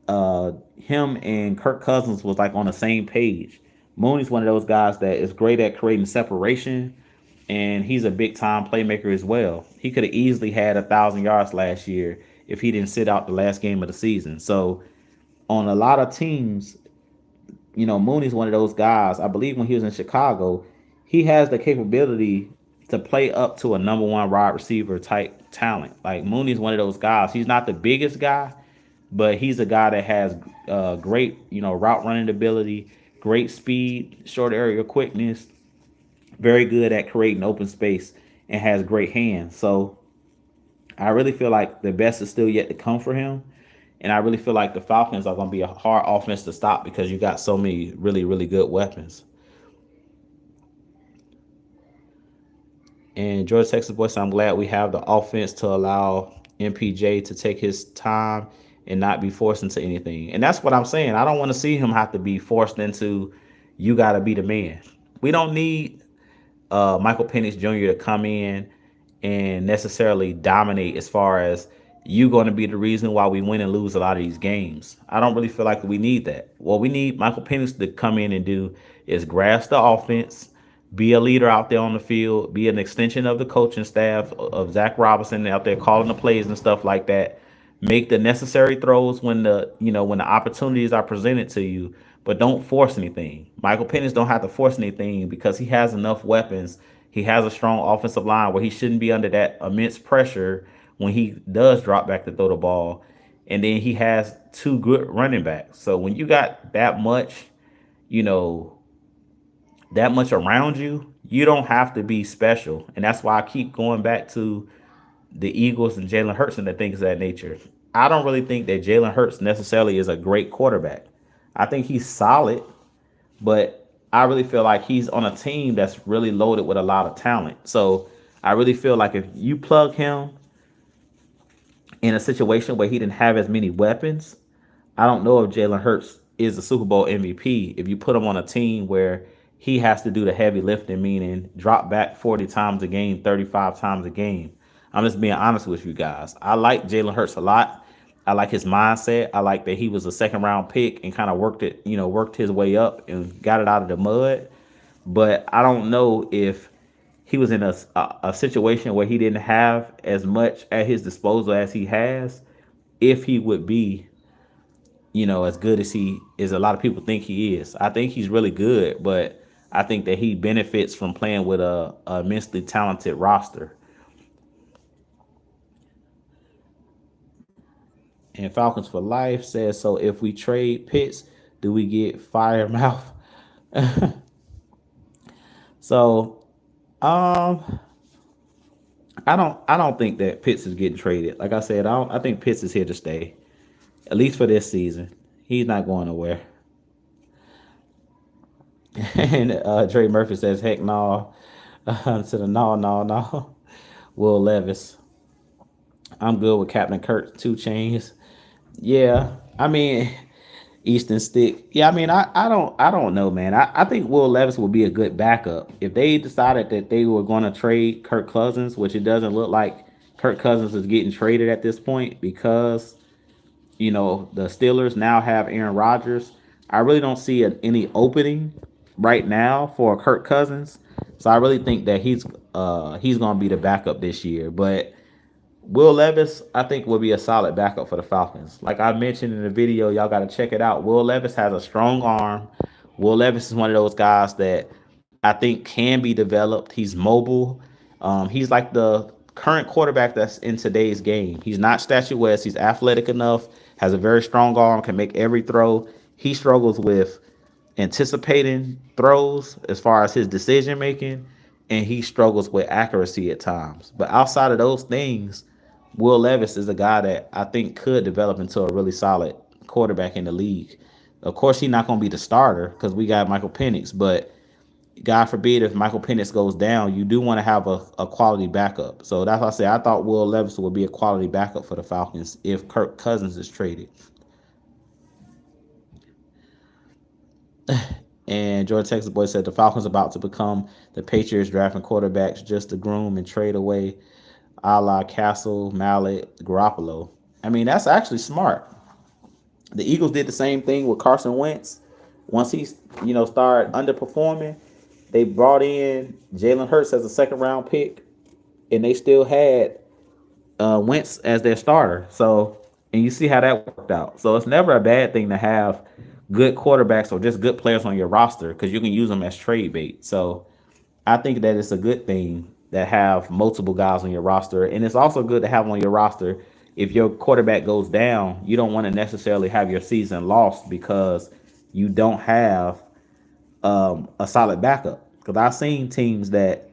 him and Kirk Cousins was like on the same page. Mooney's one of those guys that is great at creating separation, and he's a big time playmaker as well. He could have easily had 1,000 yards last year if he didn't sit out the last game of the season. So on a lot of teams, Mooney's one of those guys. I believe when he was in Chicago, he has the capability to play up to a number one wide receiver type talent. Like Mooney's one of those guys. He's not the biggest guy, but he's a guy that has great, route running ability, great speed, short area quickness, very good at creating open space, and has great hands. So I really feel like the best is still yet to come for him. And I really feel like the Falcons are going to be a hard offense to stop because you got so many really, really good weapons. And Georgia Texas boys, I'm glad we have the offense to allow MPJ to take his time and not be forced into anything. And that's what I'm saying. I don't want to see him have to be forced into you got to be the man. We don't need Michael Penix Jr. to come in and necessarily dominate as far as you going to be the reason why we win and lose a lot of these games. I don't really feel like we need that. What we need Michael Penix to come in and do is grasp the offense, be a leader out there on the field, be an extension of the coaching staff of Zach Robinson out there calling the plays and stuff like that. Make the necessary throws when the opportunities are presented to you, but don't force anything. Michael Penix don't have to force anything because he has enough weapons. He has a strong offensive line where he shouldn't be under that immense pressure when he does drop back to throw the ball. And then he has two good running backs. So when you got you know, that much around you, you don't have to be special. And that's why I keep going back to the Eagles and Jalen Hurts and the things of that nature. I don't really think that Jalen Hurts necessarily is a great quarterback. I think he's solid, but I really feel like he's on a team that's really loaded with a lot of talent. So I really feel like if you plug him in a situation where he didn't have as many weapons, I don't know if Jalen Hurts is a Super Bowl MVP if you put him on a team where he has to do the heavy lifting, meaning drop back 40 times a game, 35 times a game. I'm just being honest with you guys. I like Jalen Hurts a lot. I like his mindset. I like that he was a second round pick and kind of worked his way up and got it out of the mud. But I don't know if he was in a situation where he didn't have as much at his disposal as he has, if he would be as good as a lot of people think he is. I think he's really good, but I think that he benefits from playing with a immensely talented roster. And Falcons for Life says, so if we trade Pitts, do we get fire mouth? So um I don't think that Pitts is getting traded. Like I said, I think Pitts is here to stay, at least for this season. He's not going nowhere. And Trey Murphy says, heck no. To the no. Will Levis. I'm good with Captain Kirk 2 Chains. Yeah, I mean Easton Stick. Yeah, I mean I don't know, man. I think Will Levis will be a good backup if they decided that they were going to trade Kirk Cousins, which it doesn't look like Kirk Cousins is getting traded at this point because the Steelers now have Aaron Rodgers. I really don't see any opening right now for Kirk Cousins, so I really think that he's going to be the backup this year. But Will Levis, I think, will be a solid backup for the Falcons. Like I mentioned in the video, y'all got to check it out. Will Levis has a strong arm. Will Levis is one of those guys that I think can be developed. He's mobile. He's like the current quarterback that's in today's game. He's not Statue West. He's athletic enough, has a very strong arm, can make every throw. He struggles with anticipating throws as far as his decision making, and he struggles with accuracy at times. But outside of those things, Will Levis is a guy that I think could develop into a really solid quarterback in the league. Of course, he's not going to be the starter because we got Michael Penix, but God forbid if Michael Penix goes down, you do want to have a quality backup. So that's why I say I thought Will Levis would be a quality backup for the Falcons if Kirk Cousins is traded. And Georgia Texas boy said the Falcons about to become the Patriots drafting quarterbacks just to groom and trade away, a la Castle, Mallet, Garoppolo. I mean, that's actually smart. The Eagles did the same thing with Carson Wentz. Once he, started underperforming, they brought in Jalen Hurts as a second round pick, and they still had Wentz as their starter. So, and you see how that worked out. So it's never a bad thing to have good quarterbacks or just good players on your roster because you can use them as trade bait. So I think that it's a good thing that have multiple guys on your roster, and it's also good to have on your roster. If your quarterback goes down, you don't want to necessarily have your season lost because you don't have a solid backup. Because I've seen teams that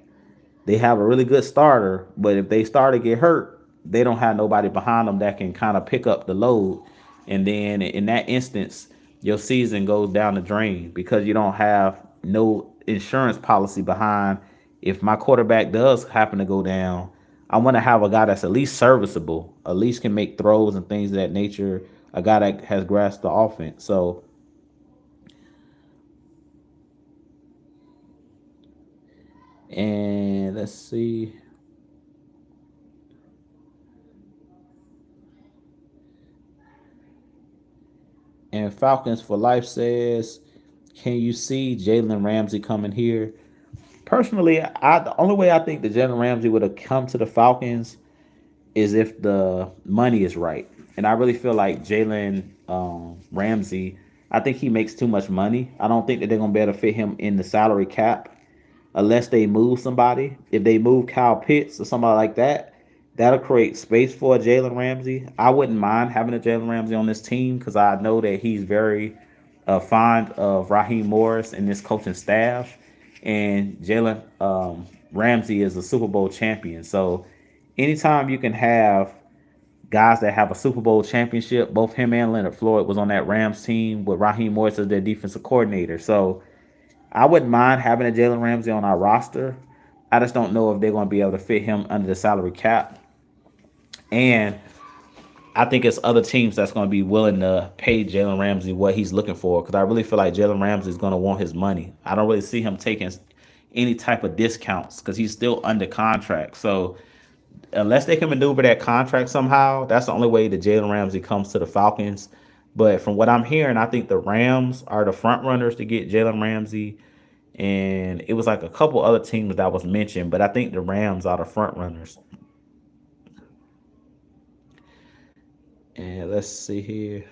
they have a really good starter, but if they start to get hurt, they don't have nobody behind them that can kind of pick up the load. And then in that instance, your season goes down the drain because you don't have no insurance policy behind. If my quarterback does happen to go down, I want to have a guy that's at least serviceable, at least can make throws and things of that nature, a guy that has grasped the offense. So, and let's see. And Falcons for Life says, can you see Jalen Ramsey coming here? Personally, the only way I think that Jalen Ramsey would have come to the Falcons is if the money is right. And I really feel like Jalen Ramsey, I think he makes too much money. I don't think that they're gonna be able to fit him in the salary cap unless they move somebody. If they move Kyle Pitts or somebody like that, that'll create space for a Jalen Ramsey. I wouldn't mind having a Jalen Ramsey on this team because I know that he's very fond of Raheem Morris and this coaching staff. And Jalen Ramsey is a Super Bowl champion. So anytime you can have guys that have a Super Bowl championship, both him and Leonard Floyd was on that Rams team with Raheem Morris as their defensive coordinator. So I wouldn't mind having a Jalen Ramsey on our roster. I just don't know if they're going to be able to fit him under the salary cap. And I think it's other teams that's going to be willing to pay Jalen Ramsey what he's looking for because I really feel like Jalen Ramsey is going to want his money. I don't really see him taking any type of discounts because he's still under contract. So unless they can maneuver that contract somehow, that's the only way that Jalen Ramsey comes to the Falcons. But from what I'm hearing, I think the Rams are the front runners to get Jalen Ramsey. And it was like a couple other teams that was mentioned, but I think the Rams are the front runners. And let's see here.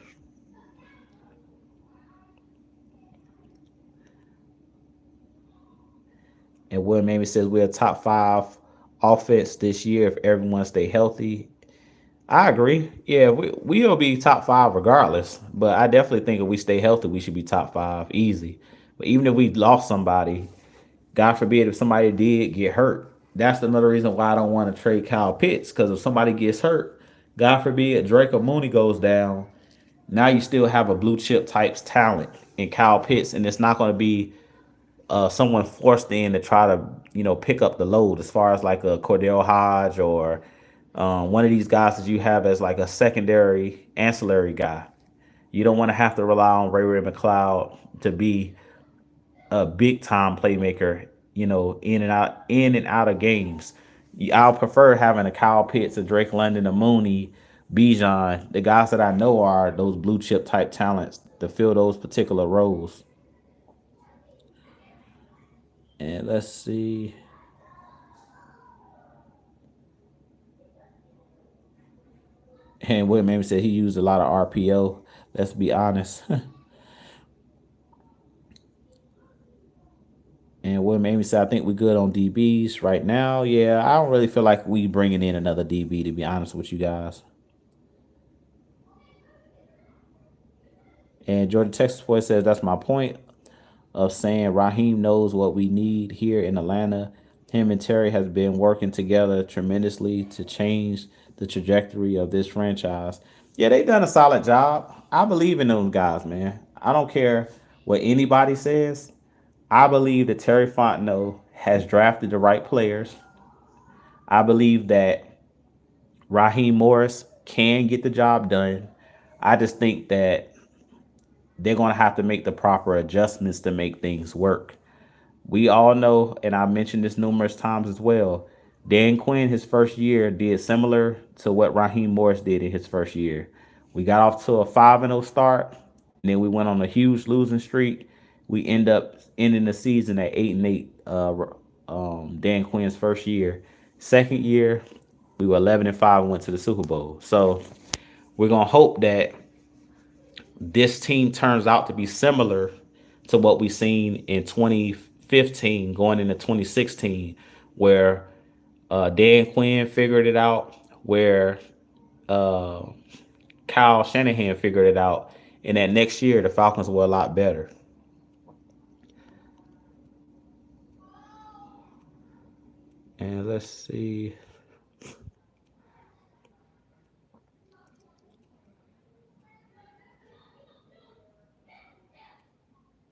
And Will Mamie says we're a top five offense this year if everyone stay healthy. I agree. Yeah, we'll be top five regardless. But I definitely think if we stay healthy, we should be top five easy. But even if we lost somebody, God forbid if somebody did get hurt, that's another reason why I don't want to trade Kyle Pitts. Because if somebody gets hurt, God forbid Drake or Mooney goes down, now you still have a blue chip types talent in Kyle Pitts, and it's not going to be someone forced in to try to pick up the load as far as like a Cordell Hodge or one of these guys that you have as like a secondary ancillary guy. You don't want to have to rely on Ray McLeod to be a big time playmaker, in and out of games. I'll prefer having a Kyle Pitts, a Drake London, a Mooney, Bijan, the guys that I know are those blue chip type talents to fill those particular roles. And let's see. And William maybe said he used a lot of RPO. Let's be honest. And William Amy said, I think we're good on DBs right now. Yeah, I don't really feel like we bringing in another DB, to be honest with you guys. And Jordan Texas Boy says, that's my point of saying Raheem knows what we need here in Atlanta. Him and Terry has been working together tremendously to change the trajectory of this franchise. Yeah, they've done a solid job. I believe in those guys, man. I don't care what anybody says. I believe that Terry Fontenot has drafted the right players. I believe that Raheem Morris can get the job done. I just think that they're going to have to make the proper adjustments to make things work. We all know, and I mentioned this numerous times as well. Dan Quinn, his first year, did similar to what Raheem Morris did in his first year. We got off to a 5-0 start, and then we went on a huge losing streak. We end up ending the season at 8-8. Dan Quinn's first year. Second year, we were 11-5 and went to the Super Bowl. So we're gonna hope that this team turns out to be similar to what we've seen in 2015 going into 2016, where Dan Quinn figured it out, where uh, Kyle Shanahan figured it out, and that next year the Falcons were a lot better. And let's see.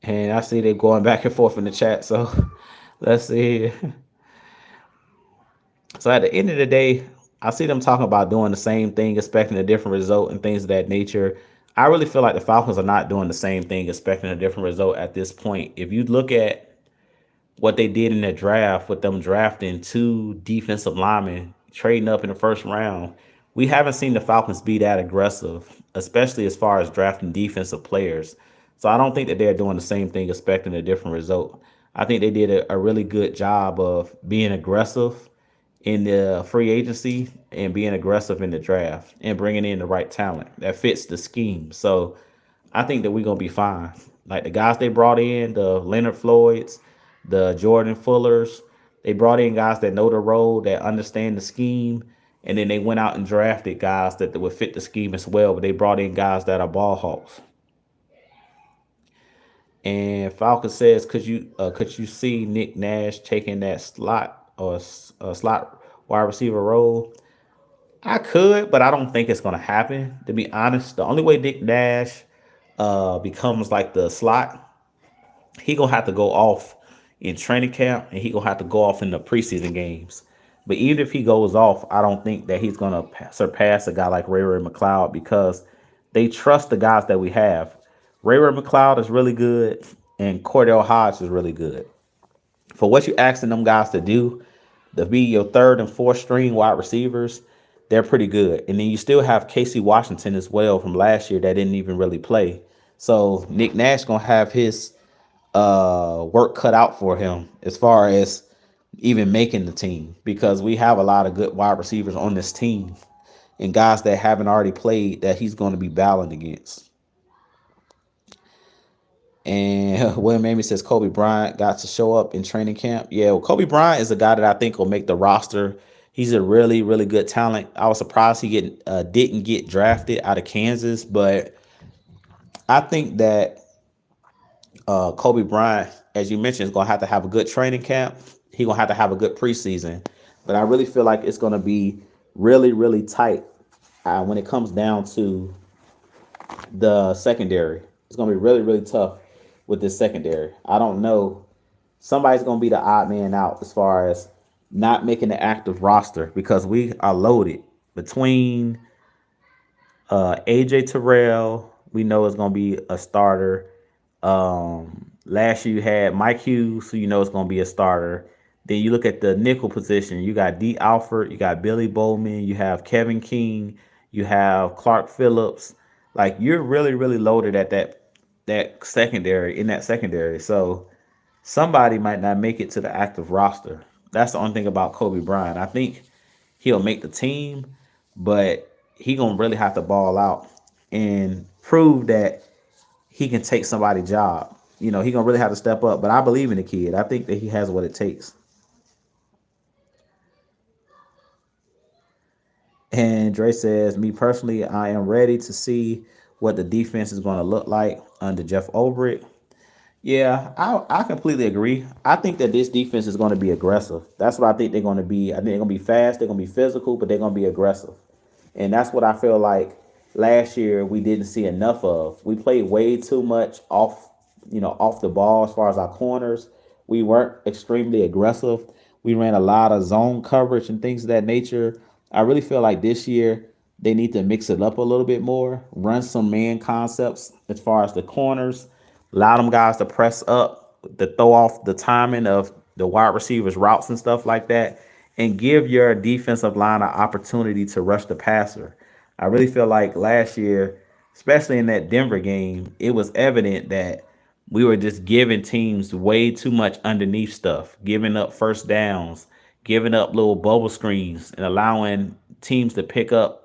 And I see they going back and forth in the chat. So let's see. So at the end of the day, I see them talking about doing the same thing, expecting a different result and things of that nature. I really feel like the Falcons are not doing the same thing, expecting a different result at this point. If you look at what they did in the draft with them drafting two defensive linemen, trading up in the first round, we haven't seen the Falcons be that aggressive, especially as far as drafting defensive players. So I don't think that they're doing the same thing, expecting a different result. I think they did a really good job of being aggressive in the free agency and being aggressive in the draft and bringing in the right talent that fits the scheme. So I think that we're gonna be fine. Like the guys they brought in, the Leonard Floyds, the Jordan Fullers, they brought in guys that know the role, that understand the scheme, and then they went out and drafted guys that would fit the scheme as well. But they brought in guys that are ball hawks. And Falcon says, could you see Nick Nash taking that slot or slot wide receiver role? I could, but I don't think it's gonna happen. To be honest, the only way Nick Nash becomes like the slot, he gonna have to go off in training camp, and he gonna have to go off in the preseason games. But even if he goes off, I don't think that he's gonna surpass a guy like Ray McCloud because they trust the guys that we have. Ray McCloud is really good, and Cordell Hodge is really good. For what you asking them guys to do, to be your third and fourth string wide receivers, they're pretty good. And then you still have Casey Washington as well from last year that didn't even really play. So Nick Nash gonna have his work cut out for him as far as even making the team because we have a lot of good wide receivers on this team and guys that haven't already played that he's going to be battling against. And William Amy says Kobe Bryant got to show up in training camp. Yeah, well, Kobe Bryant is a guy that I think will make the roster. He's a really, really good talent. I was surprised didn't get drafted out of Kansas, but I think that Kobe Bryant, as you mentioned, is going to have a good training camp. He's going to have a good preseason. But I really feel like it's going to be really, really tight when it comes down to the secondary. It's going to be really, really tough with this secondary. I don't know. Somebody's going to be the odd man out as far as not making the active roster because we are loaded between AJ Terrell. We know is going to be a starter. Last year you had Mike Hughes, who you know is going to be a starter. Then you look at the nickel position. You got D. Alford, you got Billy Bowman, you have Kevin King, you have Clark Phillips. Like you're really, really loaded at that secondary. So somebody might not make it to the active roster. That's the only thing about Kobe Bryant. I think he'll make the team, but he gonna really have to ball out and prove that he can take somebody's job. You know, he gonna really have to step up. But I believe in the kid. I think that he has what it takes. And Dre says, me personally, I am ready to see what the defense is going to look like under Jeff Ulbrich. Yeah, I completely agree. I think that this defense is going to be aggressive. That's what I think they're going to be. I think they're going to be fast. They're going to be physical, but they're going to be aggressive. And that's what I feel like last year we didn't see enough of. We played way too much off the ball as far as our corners. We weren't extremely aggressive. We ran a lot of zone coverage and things of that nature. I really feel like this year They need to mix it up a little bit more, run some man concepts as far as the corners, allow them guys to press up, to throw off the timing of the wide receivers' routes and stuff like that, and give your defensive line an opportunity to rush the passer. I really feel like last year, especially in that Denver game, it was evident that we were just giving teams way too much underneath stuff, giving up first downs, giving up little bubble screens, and allowing teams to pick up,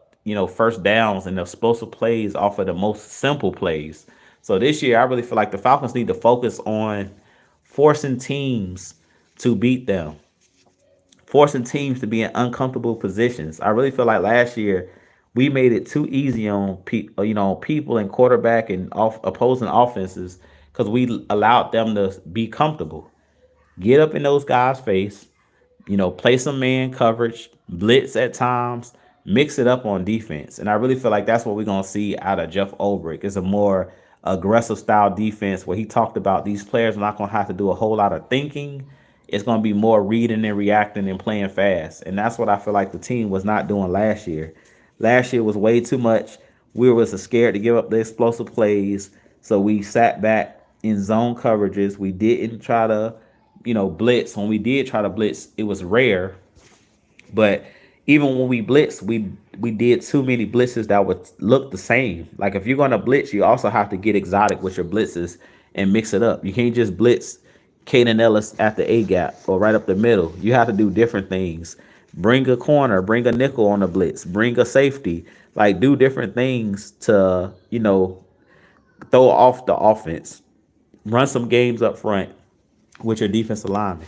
first downs and explosive plays off of the most simple plays. So this year, I really feel like the Falcons need to focus on forcing teams to beat them, forcing teams to be in uncomfortable positions. I really feel like last year we made it too easy on people and quarterback and opposing offenses because we allowed them to be comfortable, get up in those guys' face, play some man coverage, blitz at times, mix it up on defense. And I really feel like that's what we're going to see out of Jeff Ulbrich. It's a more aggressive style defense where he talked about these players are not going to have to do a whole lot of thinking. It's going to be more reading and reacting and playing fast. And that's what I feel like the team was not doing last year. Last year was way too much. We were scared to give up the explosive plays. So we sat back in zone coverages. We didn't try to blitz. When we did try to blitz, it was rare. But even when we blitzed, we did too many blitzes that would look the same. Like if you're gonna blitz, you also have to get exotic with your blitzes and mix it up. You can't just blitz Kaden Ellis at the A gap or right up the middle. You have to do different things. Bring a corner, bring a nickel on the blitz, bring a safety. Like do different things to throw off the offense. Run some games up front with your defensive lineman.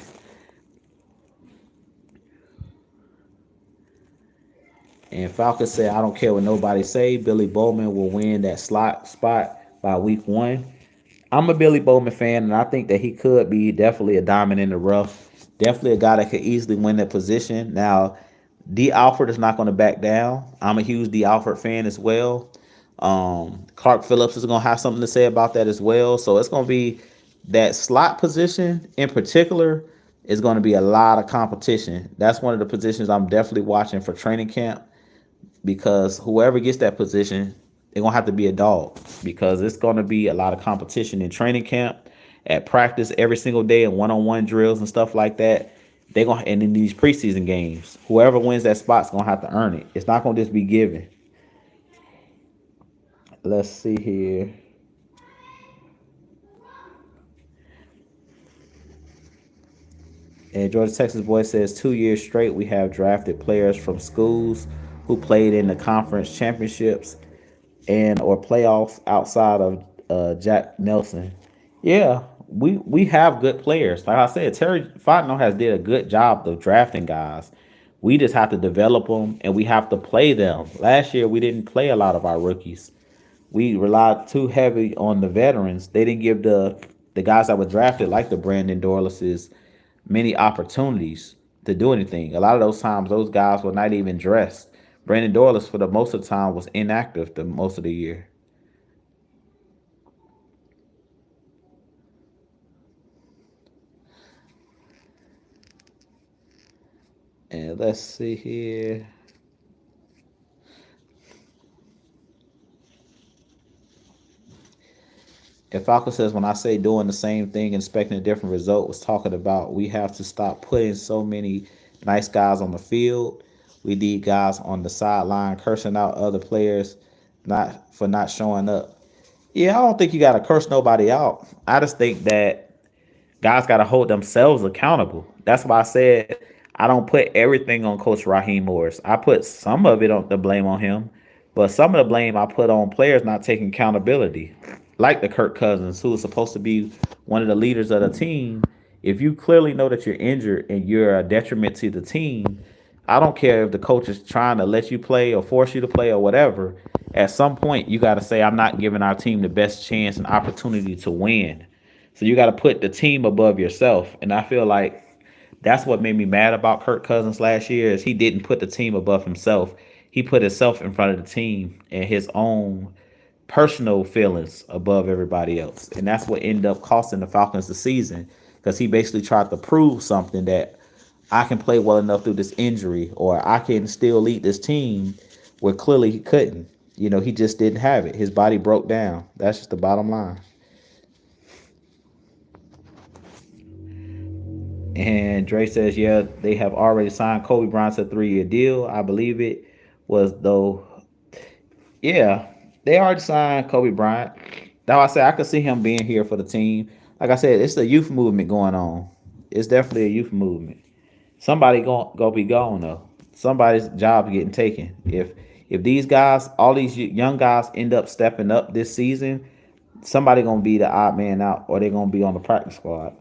And Falcons said, I don't care what nobody say. Billy Bowman will win that slot spot by week 1. I'm a Billy Bowman fan, and I think that he could be definitely a diamond in the rough. Definitely a guy that could easily win that position. Now, D. Alford is not going to back down. I'm a huge D. Alford fan as well. Clark Phillips is going to have something to say about that as well. So it's going to be that slot position in particular is going to be a lot of competition. That's one of the positions I'm definitely watching for training camp because whoever gets that position, they're going to have to be a dog because it's going to be a lot of competition in training camp, at practice every single day, and one-on-one drills and stuff like that. And in these preseason games, whoever wins that spot's going to have to earn it. It's not going to just be given. Let's see here. And Georgia Texas boy says 2 years straight we have drafted players from schools who played in the conference championships and or playoffs outside of Jack Nelson. Yeah, we have good players. Like I said, Terry Fontenot has did a good job of drafting guys. We just have to develop them and we have to play them. Last year we didn't play a lot of our rookies. We relied too heavy on the veterans. They didn't give the guys that were drafted, like the Brandon Dorleses, many opportunities to do anything. A lot of those times, those guys were not even dressed. Brandon Dorles, for the most of the time, was inactive the most of the year. And let's see here. If Falco says, when I say doing the same thing and expecting a different result, was talking about we have to stop putting so many nice guys on the field. We need guys on the sideline cursing out other players not showing up. Yeah, I don't think you got to curse nobody out. I just think that guys got to hold themselves accountable. That's why I said I don't put everything on Coach Raheem Morris. I put some of it on the blame on him, but some of the blame I put on players not taking accountability, like the Kirk Cousins, who is supposed to be one of the leaders of the team. If you clearly know that you're injured and you're a detriment to the team, I don't care if the coach is trying to let you play or force you to play or whatever. At some point, you got to say, I'm not giving our team the best chance and opportunity to win. So you got to put the team above yourself. And I feel like that's what made me mad about Kirk Cousins last year is he didn't put the team above himself. He put himself in front of the team and his own personal feelings above everybody else. And that's what ended up costing the Falcons the season because he basically tried to prove something that I can play well enough through this injury or I can still lead this team. where clearly he couldn't. He just didn't have it. His body broke down. That's just the bottom line. And Dre says, yeah, they have already signed Kobe Bryant to a 3-year deal. I believe it was though. Yeah, they already signed Kobe Bryant. That's why I say I could see him being here for the team. Like I said, it's a youth movement going on. It's definitely a youth movement. Somebody gonna be gone though. Somebody's job getting taken. If these guys, all these young guys, end up stepping up this season, somebody gonna be the odd man out, or they're gonna be on the practice squad.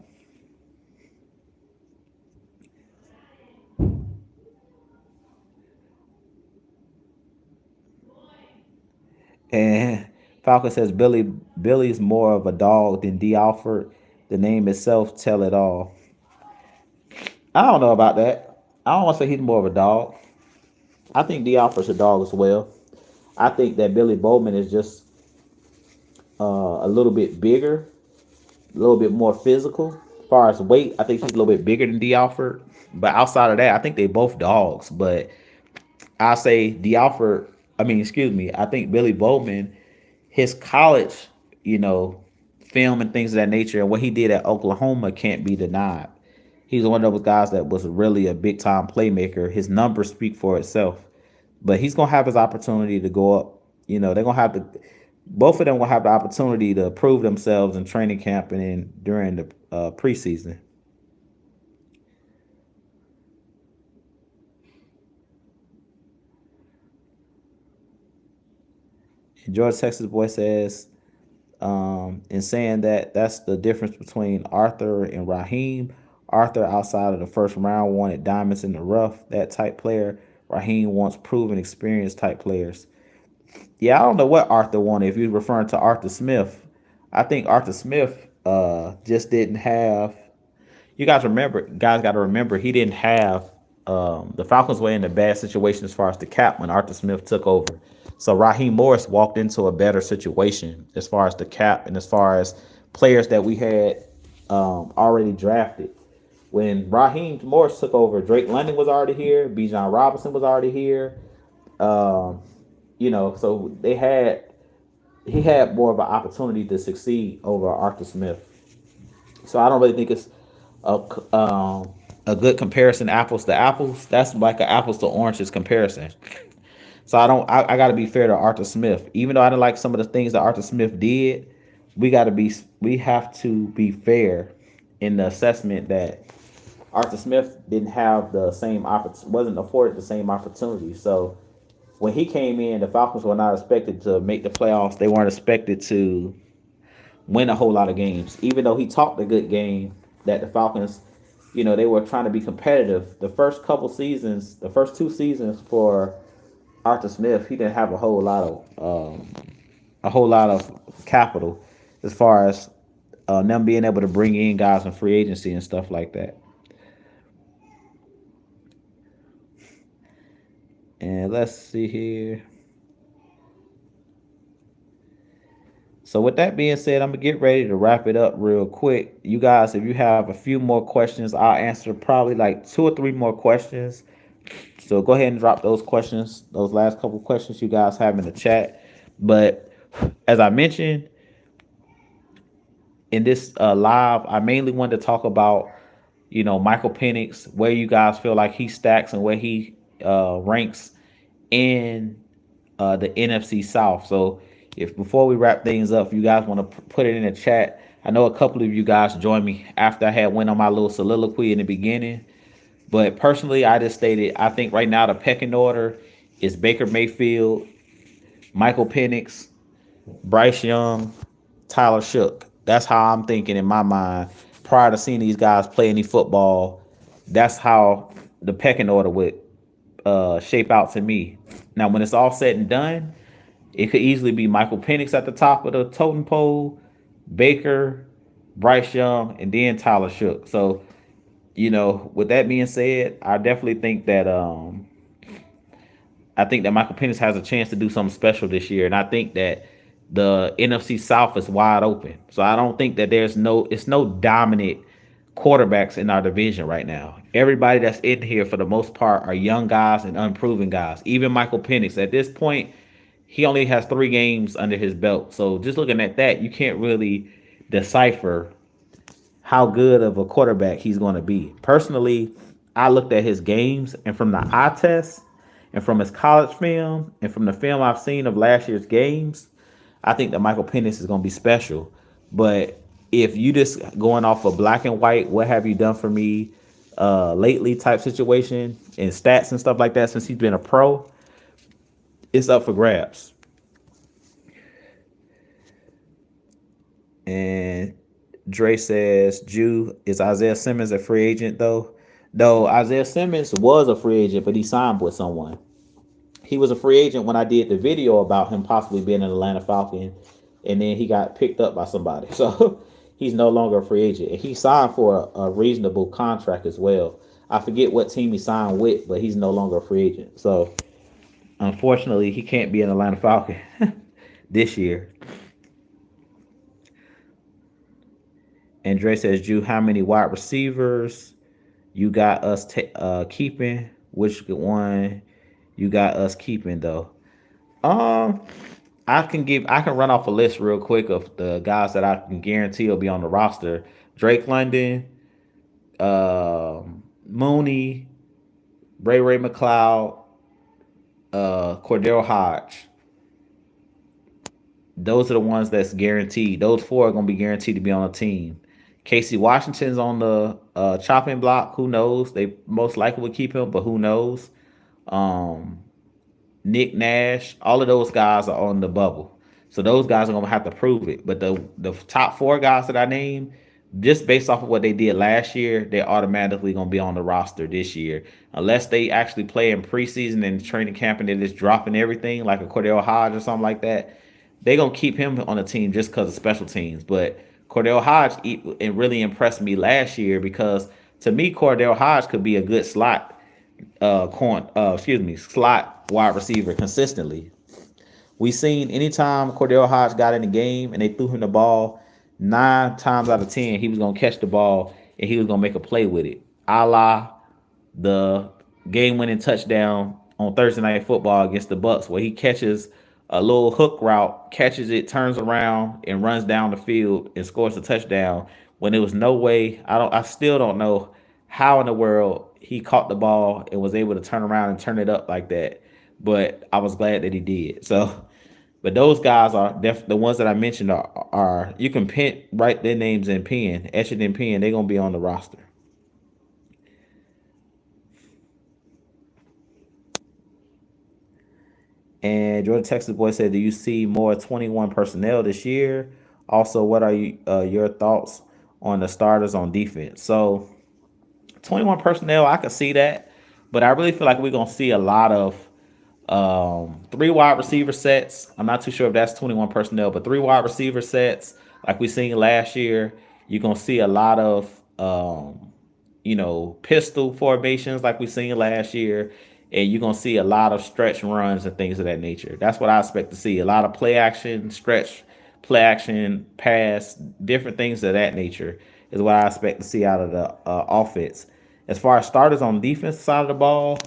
And Falcon says Billy's more of a dog than D Alford. The name itself tell it all. I don't know about that. I don't want to say he's more of a dog. I think D Alford's a dog as well. I think that Billy Bowman is just a little bit bigger, a little bit more physical. As far as weight, I think he's a little bit bigger than D Alford. But outside of that, I think they both dogs. But I say D Alford. I mean, excuse me. I think Billy Bowman, his college, you know, film and things of that nature, and what he did at Oklahoma can't be denied. He's one of those guys that was really a big time playmaker. His numbers speak for itself. But he's gonna have his opportunity to go up. They're gonna have to. Both of them will have the opportunity to prove themselves in training camp and in during the preseason. And George Texas Boy says, in saying that that's the difference between Arthur and Raheem. Arthur, outside of the first round, wanted diamonds in the rough, that type player. Raheem wants proven, experienced type players. Yeah, I don't know what Arthur wanted. If you're referring to Arthur Smith, I think Arthur Smith just didn't have. You guys got to remember, he didn't have. The Falcons were in a bad situation as far as the cap when Arthur Smith took over. So Raheem Morris walked into a better situation as far as the cap and as far as players that we had already drafted. When Raheem Morris took over, Drake London was already here. Bijan Robinson was already here. Um, so he had more of an opportunity to succeed over Arthur Smith. So I don't really think it's a a good comparison, apples to apples. That's like an apples to oranges comparison. So I got to be fair to Arthur Smith, even though I didn't like some of the things that Arthur Smith did. We have to be fair in the assessment that Arthur Smith didn't have the same wasn't afforded the same opportunity. So when he came in, the Falcons were not expected to make the playoffs. They weren't expected to win a whole lot of games, even though he talked a good game. That the Falcons, they were trying to be competitive. The first couple seasons, the first 2 seasons for Arthur Smith, he didn't have a whole lot of capital as far as them being able to bring in guys in free agency and stuff like that. And let's see here. So with that being said, I'm gonna get ready to wrap it up real quick. You guys, if you have a few more questions, I'll answer probably like 2 or 3 more questions. So go ahead and drop those questions, those last couple questions you guys have in the chat. But as I mentioned in this live, I mainly wanted to talk about, Michael Penix, where you guys feel like he stacks and where he ranks in the NFC South. So if before we wrap things up, if you guys want to put it in the chat, I know a couple of you guys joined me after I had went on my little soliloquy in the beginning. But personally, I just stated I think right now the pecking order is Baker Mayfield, Michael Penix, Bryce Young, Tyler Shook. That's how I'm thinking in my mind. Prior to seeing these guys play any football, that's how the pecking order would shape out to me. Now, when it's all said and done, it could easily be Michael Penix at the top of the totem pole, Baker, Bryce Young, and then Tyler Shook. So, with that being said, I definitely think that Michael Penix has a chance to do something special this year, and I think that the NFC South is wide open. So I don't think that it's no dominant quarterbacks in our division right now. Everybody that's in here for the most part are young guys and unproven guys. Even Michael Penix at this point, he only has 3 games under his belt. So just looking at that, you can't really decipher how good of a quarterback he's going to be. Personally, I looked at his games, and from the eye test and from his college film and from the film I've seen of last year's games, I think that Michael Penix is going to be special. But if you just going off of black and white, what have you done for me lately type situation and stats and stuff like that since he's been a pro, it's up for grabs. And Dre says, Jew, is Isaiah Simmons a free agent though? Though Isaiah Simmons was a free agent, but he signed with someone. He was a free agent when I did the video about him possibly being an Atlanta Falcon, and then he got picked up by somebody. So he's no longer a free agent. And he signed for a reasonable contract as well. I forget what team he signed with, but he's no longer a free agent. So unfortunately, he can't be an Atlanta Falcon this year. And Dre says, Drew, how many wide receivers you got us keeping? Which one you got us keeping though? Um, I can run off a list real quick of the guys that I can guarantee will be on the roster. Drake London, Mooney, Ray McLeod, Cordell Hodge. Those are the ones that's guaranteed. Those 4 are going to be guaranteed to be on a team. Casey Washington's on the chopping block. Who knows? They most likely would keep him, but who knows? Um, Nick Nash, all of those guys are on the bubble. So those guys are going to have to prove it. But the top 4 guys that I named, just based off of what they did last year, they're automatically going to be on the roster this year. Unless they actually play in preseason and training camp and they're just dropping everything like a Cordell Hodge or something like that, they're going to keep him on the team just because of special teams. But Cordell Hodge it really impressed me last year because to me, Cordell Hodge could be a good slot wide receiver consistently. We seen anytime Cordell Hodge got in the game and they threw him the ball, 9 times out of 10 he was gonna catch the ball and he was gonna make a play with it, a la the game-winning touchdown on Thursday Night Football against the Bucks, where he catches a little hook route, catches it, turns around, and runs down the field and scores a touchdown. When there was no way, I still don't know how in the world he caught the ball and was able to turn around and turn it up like that. But I was glad that he did. So, but those guys are the ones that I mentioned are you can write their names in pen, etch it in pen. They're gonna be on the roster. And Jordan Texas Boy said, "Do you see more 21 personnel this year? Also, what are your thoughts on the starters on defense?" So, 21 personnel, I could see that, but I really feel like we're gonna see a lot of 3 wide receiver sets. I'm not too sure if that's 21 personnel, but 3 wide receiver sets like we seen last year. You're gonna see a lot of pistol formations like we seen last year, and you're gonna see a lot of stretch runs and things of that nature. That's what I expect to see. A lot of play action, stretch, play action, pass, different things of that nature is what I expect to see out of the offense. As far as starters on the defensive side of the ball,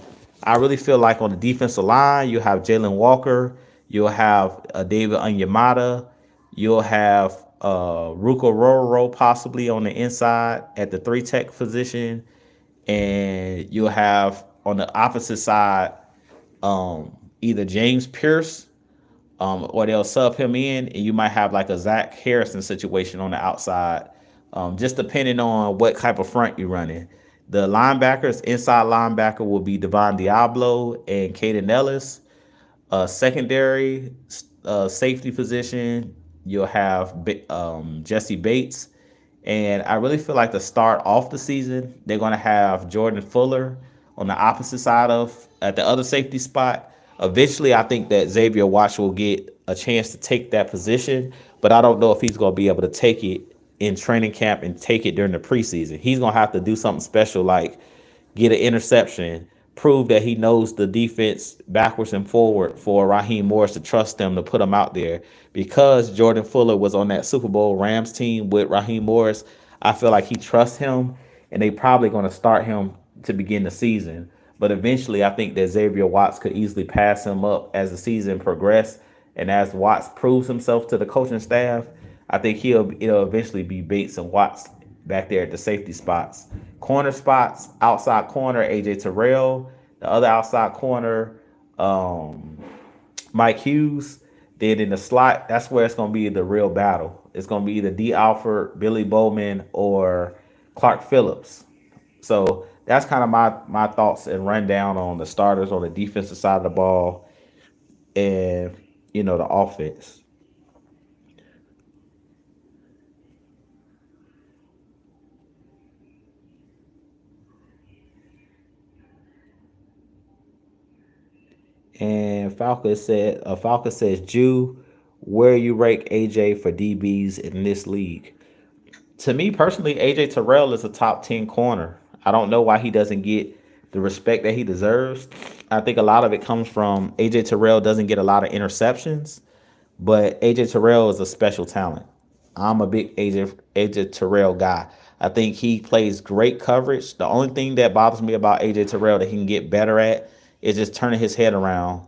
I really feel like on the defensive line, you have Jalen Walker, you'll have David Onyemata, you'll have Ruka Roro possibly on the inside at the 3 tech position, and you'll have on the opposite side either James Pierce or they'll sub him in, and you might have like a Zach Harrison situation on the outside, just depending on what type of front you're running. The linebackers, inside linebacker will be Devon Diablo and Caden Ellis. Secondary safety position, you'll have Jesse Bates. And I really feel like to start off the season, they're going to have Jordan Fuller on the opposite side of at the other safety spot. Eventually, I think that Xavier Watts will get a chance to take that position, but I don't know if he's going to be able to take it in training camp and take it during the preseason. He's going to have to do something special like get an interception, prove that he knows the defense backwards and forward for Raheem Morris to trust him to put him out there. Because Jordan Fuller was on that Super Bowl Rams team with Raheem Morris, I feel like he trusts him, and they probably going to start him to begin the season. But eventually, I think that Xavier Watts could easily pass him up as the season progressed, and as Watts proves himself to the coaching staff, I think it'll eventually be Bates and Watts back there at the safety spots. Corner spots, outside corner AJ Terrell, the other outside corner um, Mike Hughes. Then in the slot, that's where it's going to be the real battle. It's going to be either D. Alford, Billy Bowman, or Clark Phillips. So that's kind of my thoughts and rundown on the starters on the defensive side of the ball and the offense. And Falcon says, Jew, where you rank AJ for DBs in this league? To me personally, AJ Terrell is a top 10 corner. I don't know why he doesn't get the respect that he deserves. I think a lot of it comes from AJ Terrell doesn't get a lot of interceptions, but AJ Terrell is a special talent. I'm a big AJ Terrell guy. I think he plays great coverage. The only thing that bothers me about AJ Terrell that he can get better at is just turning his head around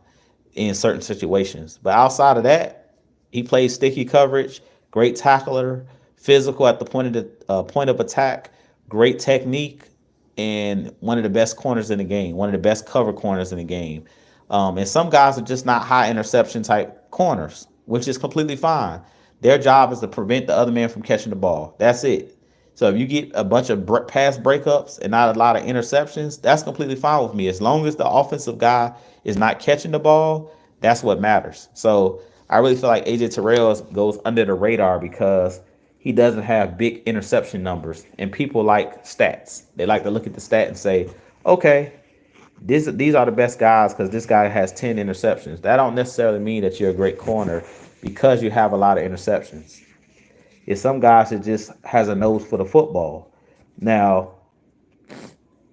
in certain situations. But outside of that, he plays sticky coverage, great tackler, physical at the point of attack, great technique, and one of the best corners in the game, one of the best cover corners in the game. And some guys are just not high interception type corners, which is completely fine. Their job is to prevent the other man from catching the ball. That's it. So if you get a bunch of pass breakups and not a lot of interceptions, that's completely fine with me. As long as the offensive guy is not catching the ball, that's what matters. So I really feel like AJ Terrell goes under the radar because he doesn't have big interception numbers. And people like stats. They like to look at the stat and say, okay, these are the best guys because this guy has 10 interceptions. That don't necessarily mean that you're a great corner because you have a lot of interceptions. It's some guys that just has a nose for the football. Now,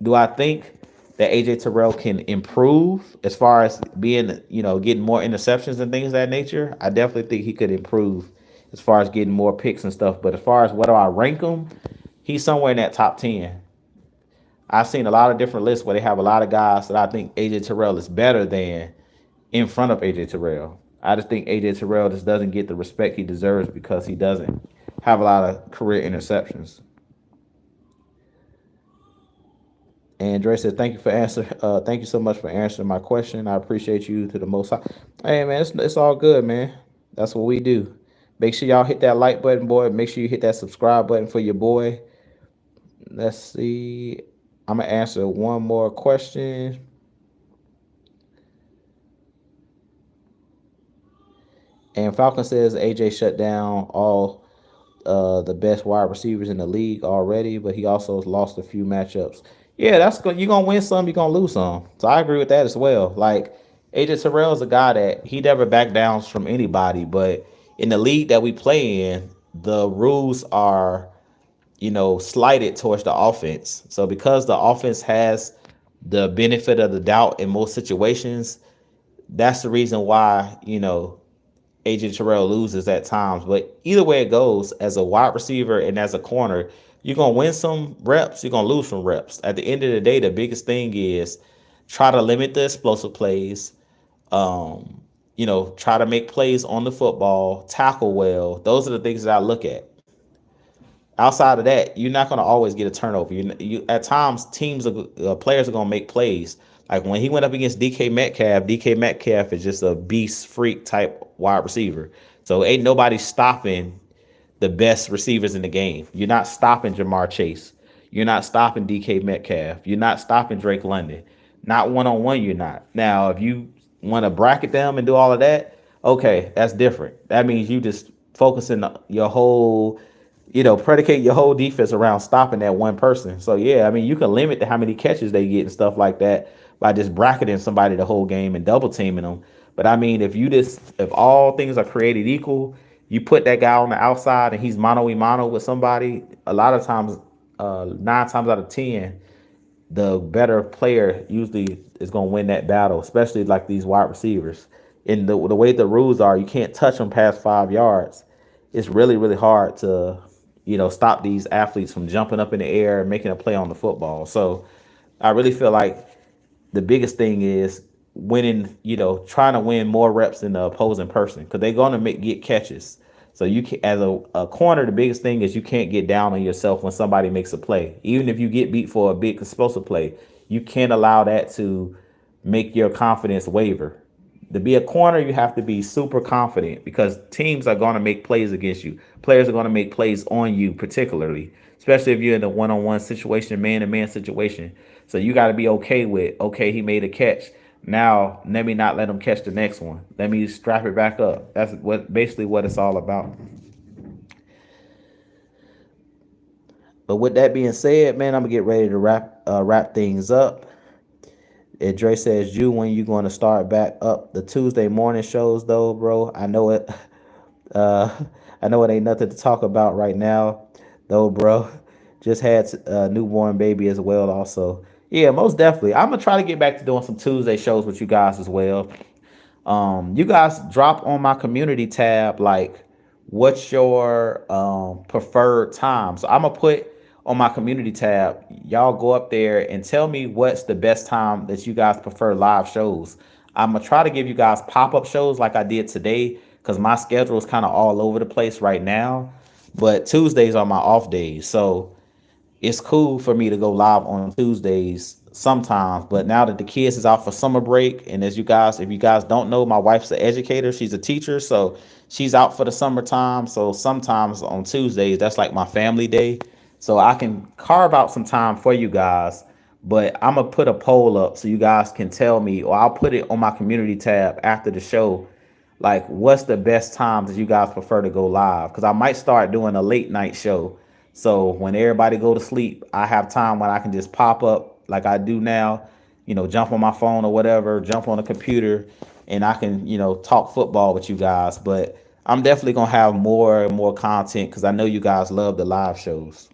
do I think that AJ Terrell can improve as far as being, getting more interceptions and things of that nature? I definitely think he could improve as far as getting more picks and stuff. But as far as what do I rank him, he's somewhere in that top 10. I've seen a lot of different lists where they have a lot of guys that I think AJ Terrell is better than in front of AJ Terrell. I just think AJ Terrell just doesn't get the respect he deserves because he doesn't have a lot of career interceptions. And Dre said, "Thank you for answer. Thank you so much for answering my question. I appreciate you to the most high." Hey man, it's all good, man. That's what we do. Make sure y'all hit that like button, boy. Make sure you hit that subscribe button for your boy. Let's see. I'm gonna answer one more question. And Falcon says AJ shut down all the best wide receivers in the league already, but he also has lost a few matchups. Yeah, that's good. You're gonna win some, you're gonna lose some. So I agree with that as well. Like AJ Terrell is a guy that he never back downs from anybody, but in the league that we play in, the rules are, slighted towards the offense. So because the offense has the benefit of the doubt in most situations, that's the reason why, AJ Terrell loses at times. But either way it goes, as a wide receiver and as a corner, you're gonna win some reps, you're gonna lose some reps. At the end of the day, the biggest thing is try to limit the explosive plays. Try to make plays on the football, tackle well. Those are the things that I look at. Outside of that, you're not going to always get a turnover. You at times players are going to make plays. Like when he went up against DK Metcalf is just a beast freak type wide receiver. So ain't nobody stopping the best receivers in the game. You're not stopping Jamar Chase. You're not stopping DK Metcalf. You're not stopping Drake London. Not one on one. You're not. Now, if you want to bracket them and do all of that, okay, that's different. That means you just focusing your whole predicate your whole defense around stopping that one person. So yeah, I mean, you can limit how many catches they get and stuff like that by just bracketing somebody the whole game and double teaming them. But I mean, if all things are created equal, you put that guy on the outside and he's mano a mano with somebody. A lot of times, 9 times out of 10, the better player usually is going to win that battle, especially like these wide receivers. And the way the rules are, you can't touch them past 5 yards. It's really, really hard to stop these athletes from jumping up in the air and making a play on the football. So I really feel like the biggest thing is winning, trying to win more reps than the opposing person because they're going to get catches. So you can, as a corner, the biggest thing is you can't get down on yourself when somebody makes a play. Even if you get beat for a big explosive play, you can't allow that to make your confidence waver. To be a corner, you have to be super confident because teams are going to make plays against you. Players are going to make plays on you, particularly, especially if you're in a one-on-one situation, man-to-man situation. So you got to be okay with, okay, he made a catch. Now let me not let him catch the next one. Let me strap it back up. That's what it's all about. But with that being said, man, I'm gonna get ready to wrap things up. And Dre says, "You, when you going to start back up the Tuesday morning shows, though, bro? I know it. Uh, I know it ain't nothing to talk about right now, though, bro. Just had a newborn baby as well, also. Yeah, most definitely. I'm gonna try to get back to doing some Tuesday shows with you guys as well. You guys drop on my community tab like what's your preferred time. So I'm gonna put on my community tab, y'all go up there and tell me what's the best time that you guys prefer live shows. I'm gonna try to give you guys pop-up shows like I did today because my schedule is kind of all over the place right now, but Tuesdays are my off days, so it's cool for me to go live on Tuesdays sometimes. But now that the kids is out for summer break, and if you guys don't know, my wife's an educator, she's a teacher, so she's out for the summertime. So sometimes on Tuesdays, that's like my family day. So I can carve out some time for you guys. But I'm gonna put a poll up so you guys can tell me, or I'll put it on my community tab after the show, like what's the best times that you guys prefer to go live, because I might start doing a late night show. So when everybody go to sleep, I have time when I can just pop up like I do now, jump on my phone or whatever, jump on the computer, and I can, talk football with you guys. But I'm definitely gonna have more and more content because I know you guys love the live shows.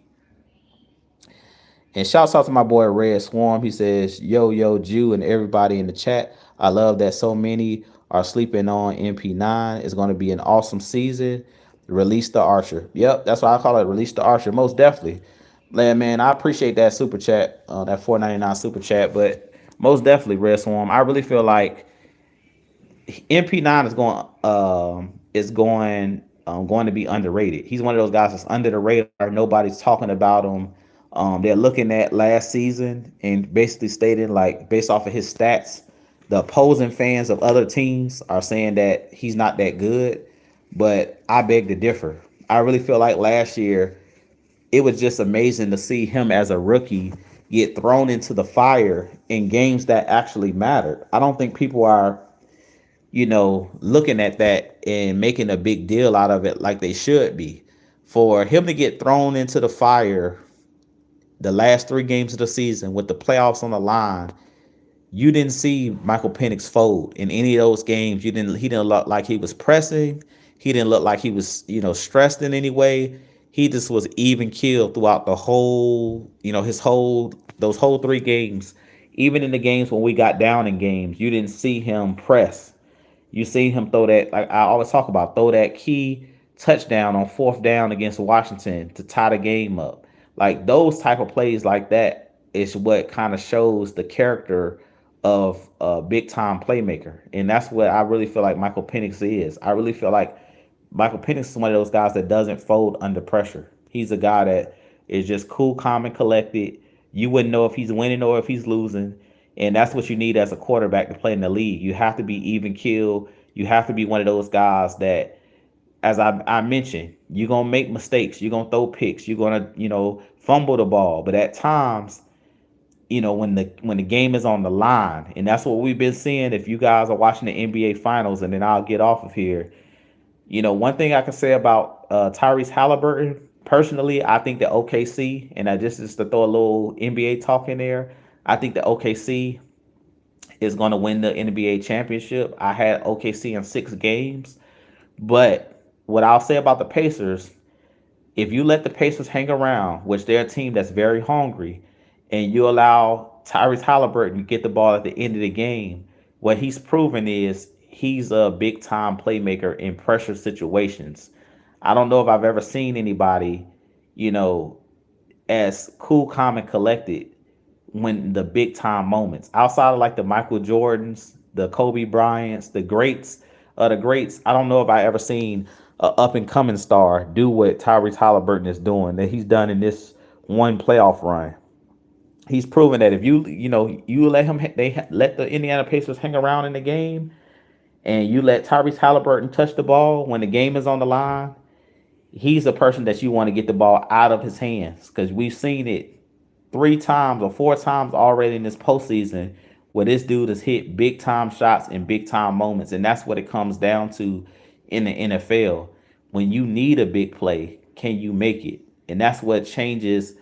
And shouts out to my boy Red Swarm. He says, yo, Jew, and everybody in the chat. I love that so many are sleeping on MP9. It's going to be an awesome season. Release the Archer. Yep, that's why I call it Release the Archer. Most definitely. Man, I appreciate that super chat, that 4.99 super chat. But most definitely, Red Swarm. I really feel like MP9 is going to be underrated. He's one of those guys that's under the radar. Nobody's talking about him. They're looking at last season and basically stating, like, based off of his stats, the opposing fans of other teams are saying that he's not that good. But I beg to differ. I really feel like last year it was just amazing to see him as a rookie get thrown into the fire in games that actually mattered. I don't think people are looking at that and making a big deal out of it like they should be. For him to get thrown into the fire the last 3 games of the season with the playoffs on the line, you didn't see Michael Penix fold in any of those games. He didn't look like he was pressing. He didn't look like he was, stressed in any way. He just was even killed throughout the whole, those whole 3 games. Even in the games when we got down in games, you didn't see him press. You seen him throw that, like I always talk about, throw that key touchdown on 4th down against Washington to tie the game up. Like those type of plays like that is what kind of shows the character of a big time playmaker. And that's what I really feel like Michael Penix is. I really feel like Michael Penix is one of those guys that doesn't fold under pressure. He's a guy that is just cool, calm, and collected. You wouldn't know if he's winning or if he's losing. And that's what you need as a quarterback to play in the league. You have to be even keel. You have to be one of those guys that, as I mentioned, you're going to make mistakes. You're going to throw picks. You're going to, fumble the ball. But at times, when the game is on the line, and that's what we've been seeing. If you guys are watching the NBA Finals, and then I'll get off of here. One thing I can say about Tyrese Halliburton, personally, I think that OKC, and I just to throw a little NBA talk in there, I think that OKC is going to win the NBA championship. I had OKC in 6 games, but what I'll say about the Pacers, if you let the Pacers hang around, which they're a team that's very hungry, and you allow Tyrese Halliburton to get the ball at the end of the game, what he's proven is he's a big time playmaker in pressure situations. I don't know if I've ever seen anybody, you know, as cool, calm, and collected when the big time moments outside of like the Michael Jordans, the Kobe Bryants, the greats. I don't know if I ever seen a up and coming star do what Tyrese Halliburton is doing that he's done in this one playoff run. He's proven that if you let him let the Indiana Pacers hang around in the game and you let Tyrese Halliburton touch the ball when the game is on the line, he's a person that you want to get the ball out of his hands because we've seen it 3 times or 4 times already in this postseason where this dude has hit big time shots in big time moments. And that's what it comes down to in the NFL. When you need a big play, can you make it? And that's what changes,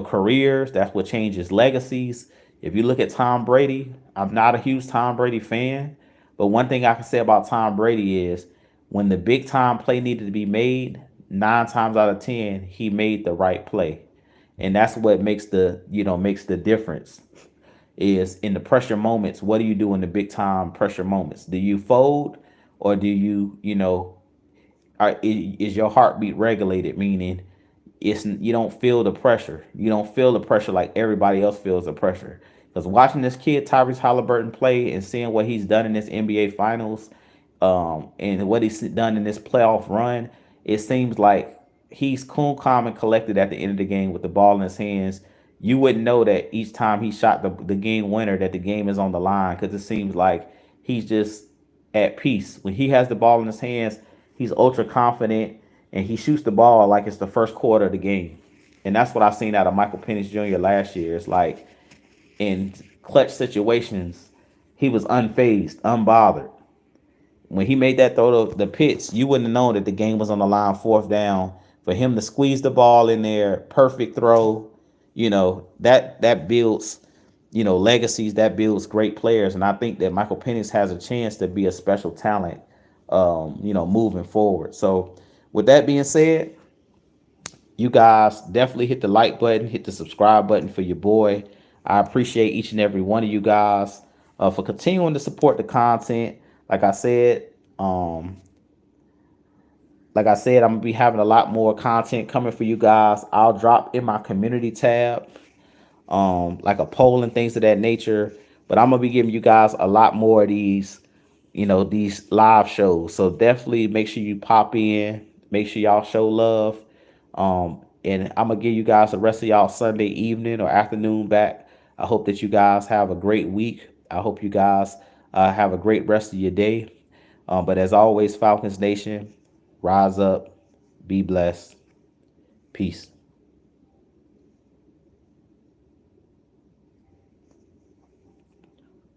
careers. That's what changes legacies. If you look at Tom Brady, I'm not a huge Tom Brady fan, but one thing I can say about Tom Brady is when the big time play needed to be made, 9 times out of 10, he made the right play. And that's what makes the difference is in the pressure moments. What do you do in the big time pressure moments? Do you fold or do is your heartbeat regulated? Meaning you don't feel the pressure. You don't feel the pressure like everybody else feels the pressure. Because watching this kid Tyrese Halliburton play and seeing what he's done in this NBA Finals, and what he's done in this playoff run, it seems like he's cool, calm, and collected at the end of the game with the ball in his hands. You wouldn't know that each time he shot the game winner that the game is on the line because it seems like he's just at peace. When he has the ball in his hands, he's ultra confident and he shoots the ball like it's the first quarter of the game. And that's what I've seen out of Michael Penix Jr. last year. It's like in clutch situations, he was unfazed, unbothered. When he made that throw to the pitch, you wouldn't have known that the game was on the line, fourth down. For him to squeeze the ball in there, perfect throw, that builds, legacies, that builds great players. And I think that Michael Penix has a chance to be a special talent, moving forward. So with that being said, you guys definitely hit the like button, hit the subscribe button for your boy. I appreciate each and every one of you guys for continuing to support the content. Like I said, um, I'm gonna be having a lot more content coming for you guys. I'll drop in my community tab, like a poll and things of that nature. But I'm gonna be giving you guys a lot more of these live shows. So definitely make sure you pop in. Make sure y'all show love. And I'm gonna give you guys the rest of y'all Sunday evening or afternoon back. I hope that you guys have a great week. I hope you guys have a great rest of your day. But as always, Falcons Nation, rise up, be blessed, peace.